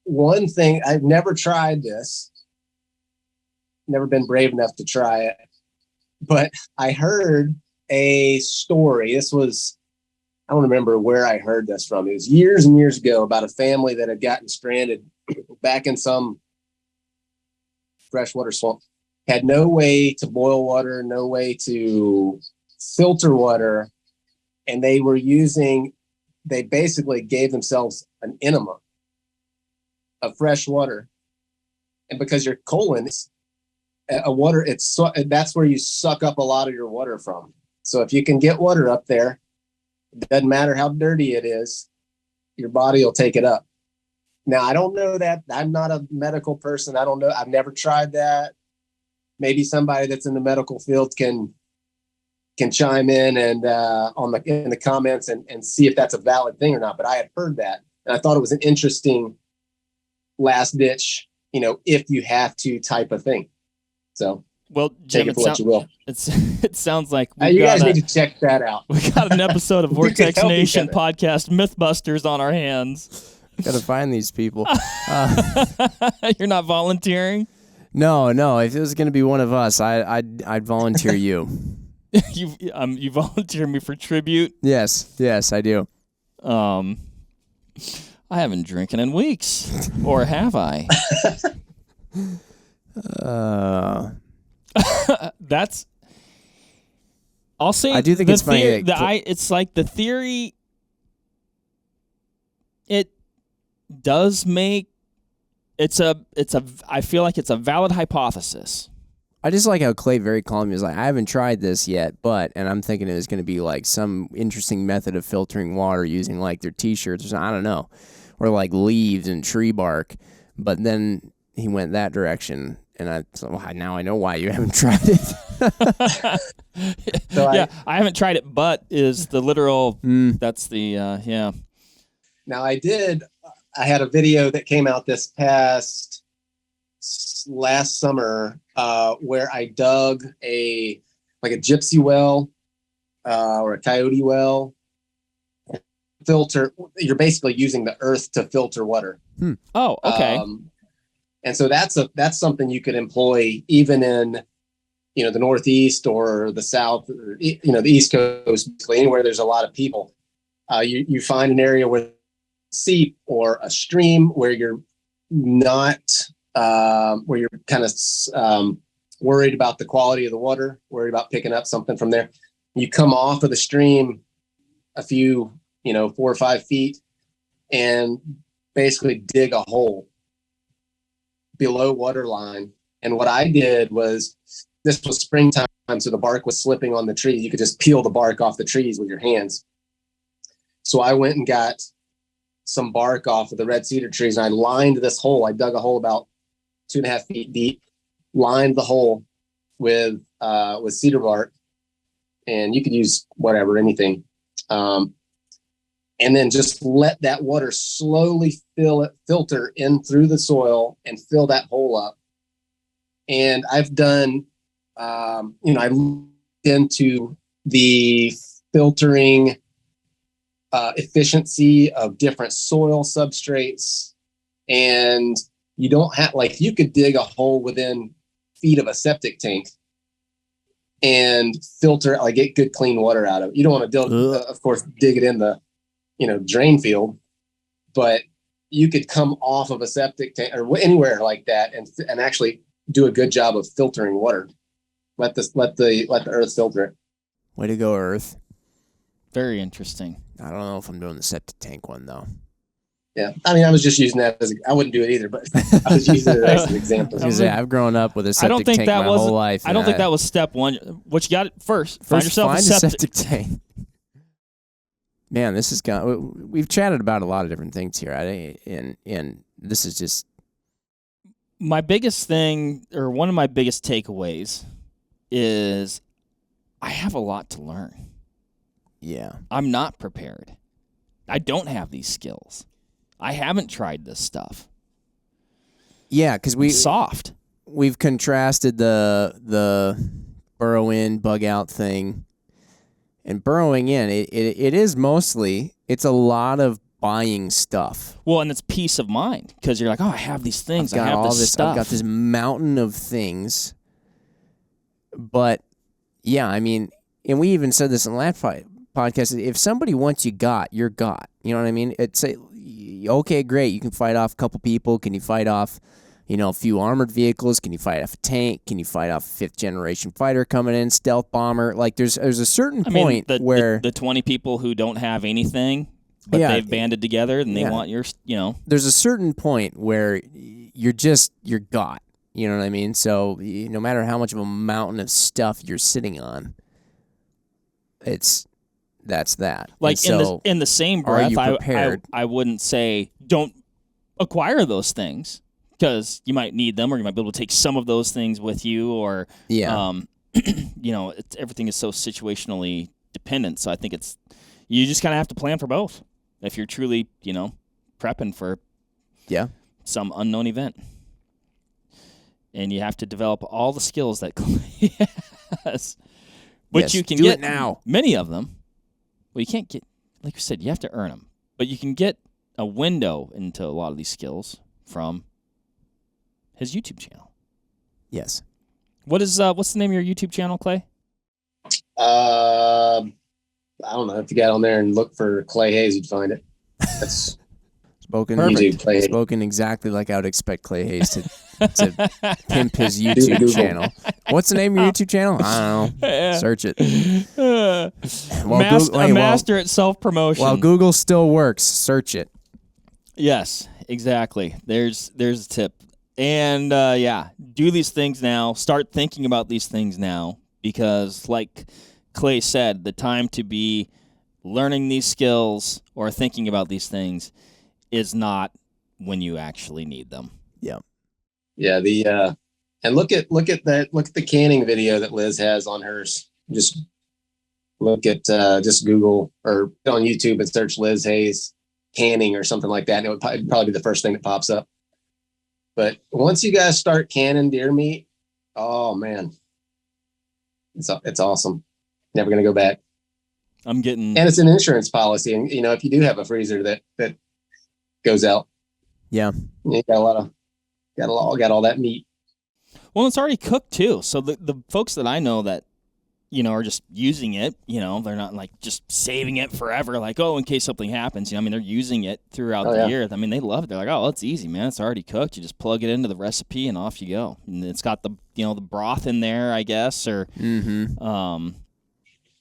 one thing, I've never tried this, never been brave enough to try it, but I heard a story. This was, I don't remember where I heard this from. It was years and years ago about a family that had gotten stranded back in some freshwater swamp. Had no way to boil water, no way to filter water. And they basically gave themselves an enema of fresh water. And because your colon is that's where you suck up a lot of your water from. So if you can get water up there, it doesn't matter how dirty it is, your body will take it up. Now, I don't know that. I'm not a medical person. I don't know. I've never tried that. Maybe somebody that's in the medical field can chime in and in the comments and see if that's a valid thing or not. But I had heard that, and I thought it was an interesting last ditch, if you have to type of thing. So, well, Jim, take it for what you will. It sounds like you guys need to check that out. We got an episode of Vortex Nation podcast Mythbusters on our hands. Gotta find these people. You're not volunteering? No. If it was going to be one of us, I'd volunteer you. You volunteer me for tribute? Yes, I do. I haven't drinking in weeks, or have I? That's. I'll say. I do think it's funny. It's like the theory. It does make. I feel like it's a valid hypothesis. I just like how Clay very calmly was like, I haven't tried this yet, and I'm thinking it was going to be like some interesting method of filtering water using like their t-shirts or something, I don't know, or like leaves and tree bark. But then he went that direction, and now I know why you haven't tried it. I haven't tried it, but is the literal, that's the, yeah. Now I had a video that came out this last summer where I dug a gypsy well or a coyote well. Filter. You're basically using the earth to filter water. Oh, okay. And so that's something you could employ even in the Northeast or the South, or, the East Coast, basically anywhere there's a lot of people. You find an area where seep or a stream where you're not where you're kind of worried about the quality of the water, worried about picking up something from there. You come off of the stream a few 4 or 5 feet and basically dig a hole below water line. And what I did was, this was springtime, so the bark was slipping on the tree. You could just peel the bark off the trees with your hands. So I went and got some bark off of the red cedar trees, and I lined this hole. I dug a hole about 2.5 feet deep, lined the hole with cedar bark, and you could use whatever, anything. And then just let that water slowly filter in through the soil and fill that hole up. And I've done, I looked into the filtering efficiency of different soil substrates. And you don't have, like, you could dig a hole within feet of a septic tank and filter, like, get good clean water out of it. You don't want to of course, dig it in the, drain field, but you could come off of a septic tank or anywhere like that and actually do a good job of filtering water. Let the earth filter it. Way to go, Earth. Very interesting. I don't know if I'm doing the septic tank one though. Yeah, I mean, I was just using that I wouldn't do it either, but I was using it as an example. I've grown up with a septic tank my whole life. I don't think that was step one. What you got first? Find yourself a septic tank. Man, this is we've chatted about a lot of different things here, and this is just my biggest thing, or one of my biggest takeaways, is I have a lot to learn. Yeah, I'm not prepared. I don't have these skills. I haven't tried this stuff. Yeah, because we've contrasted the burrow in, bug out thing. And burrowing in, it is mostly, it's a lot of buying stuff. Well, and it's peace of mind because you're like, oh, I have these things. I have this stuff. I've got this mountain of things. But, yeah, I mean, and we even said this in the last podcast, if somebody wants you got, you're got. You know what I mean? It's okay, great. You can fight off a couple people. Can you fight off, a few armored vehicles? Can you fight off a tank? Can you fight off a 5th generation fighter coming in, stealth bomber? Like there's a certain point where the 20 people who don't have anything, but they've banded together and they want your, There's a certain point where you're got. You know what I mean? So no matter how much of a mountain of stuff you're sitting on, that's that. Like in the same breath, I wouldn't say don't acquire those things because you might need them, or you might be able to take some of those things with you, or everything is so situationally dependent. So I think you just kind of have to plan for both if you're truly prepping for some unknown event, and you have to develop all the skills that Clay has, but you can get now many of them. Well, you can't get, like you said, you have to earn them. But you can get a window into a lot of these skills from his YouTube channel. Yes. What's the name of your YouTube channel, Clay? I don't know. If you got on there and look for Clay Hayes, you'd find it. That's spoken exactly like I would expect Clay Hayes to pimp his YouTube channel. What's the name of your YouTube channel? I don't know. Search it. Master at self-promotion. While Google still works, search it. Yes, exactly. There's a tip. And do these things now. Start thinking about these things now, because like Clay said, the time to be learning these skills or thinking about these things is not when you actually need them. Yeah. Yeah. And look at the canning video that Liz has on hers. Just look at just Google or on YouTube and search Liz Hayes canning or something like that. And it would probably be the first thing that pops up. But once you guys start canning deer meat, oh man, it's awesome. Never gonna go back. And it's an insurance policy, and if you do have a freezer that goes out, you got all that meat. Well, it's already cooked too. So the folks that I know that are just using it, they're not like just saving it forever, like, oh, in case something happens. They're using it throughout the year. I mean, they love it. They're like, oh, it's easy, man. It's already cooked. You just plug it into the recipe and off you go. And it's got the the broth in there, I guess, or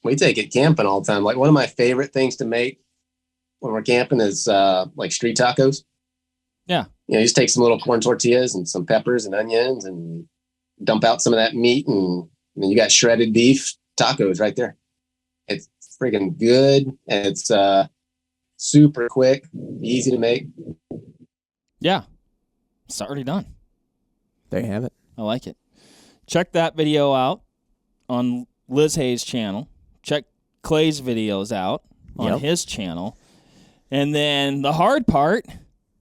we take it camping all the time. Like one of my favorite things to make when we're camping is like street tacos. Yeah. You just take some little corn tortillas and some peppers and onions and dump out some of that meat, and you got shredded beef tacos right there. It's freaking good, and it's super quick, easy to make. Yeah. It's already done. There you have it. I like it. Check that video out on Liz Hayes' channel. Check Clay's videos out on his channel. And then the hard part,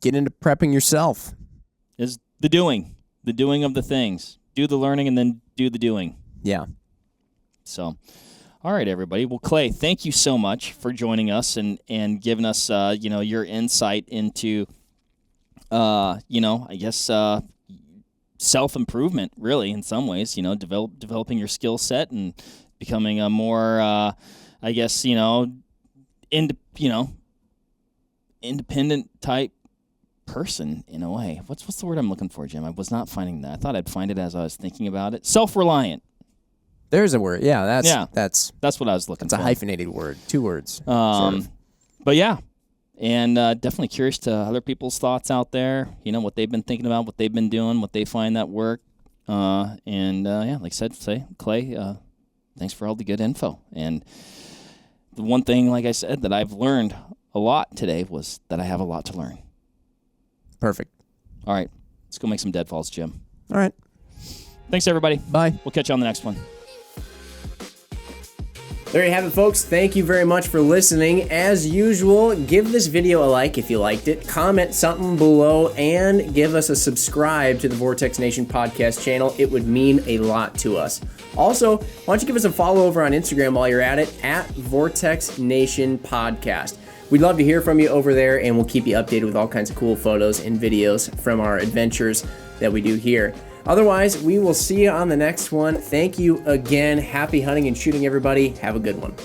get into prepping yourself, is the doing of the things. Do the learning and then do the doing. Yeah. So, All right, everybody. Well, Clay, thank you so much for joining us and giving us, your insight into, I guess, self-improvement, really, in some ways, developing your skill set and becoming a more, independent type person in a way. What's the word I'm looking for, Jim? I was not finding that. I thought I'd find it as I was thinking about it. Self-reliant. There's a word. Yeah, that's what I was looking for. It's a hyphenated word. 2 words. But yeah, and definitely curious to other people's thoughts out there. What they've been thinking about, what they've been doing, what they find that work. Like I said, Clay, thanks for all the good info. And the one thing, like I said, that I've learned a lot today was that I have a lot to learn. Perfect. All right, let's go make some deadfalls, Jim. All right. Thanks, everybody. Bye. We'll catch you on the next one. There you have it, folks. Thank you very much for listening. As usual, give this video a like if you liked it, comment something below, and give us a subscribe to the Vortex Nation podcast channel. It would mean a lot to us. Also, why don't you give us a follow over on Instagram while you're at it, at Vortex Nation Podcast. We'd love to hear from you over there, and we'll keep you updated with all kinds of cool photos and videos from our adventures that we do here. Otherwise, we will see you on the next one. Thank you again. Happy hunting and shooting, everybody. Have a good one.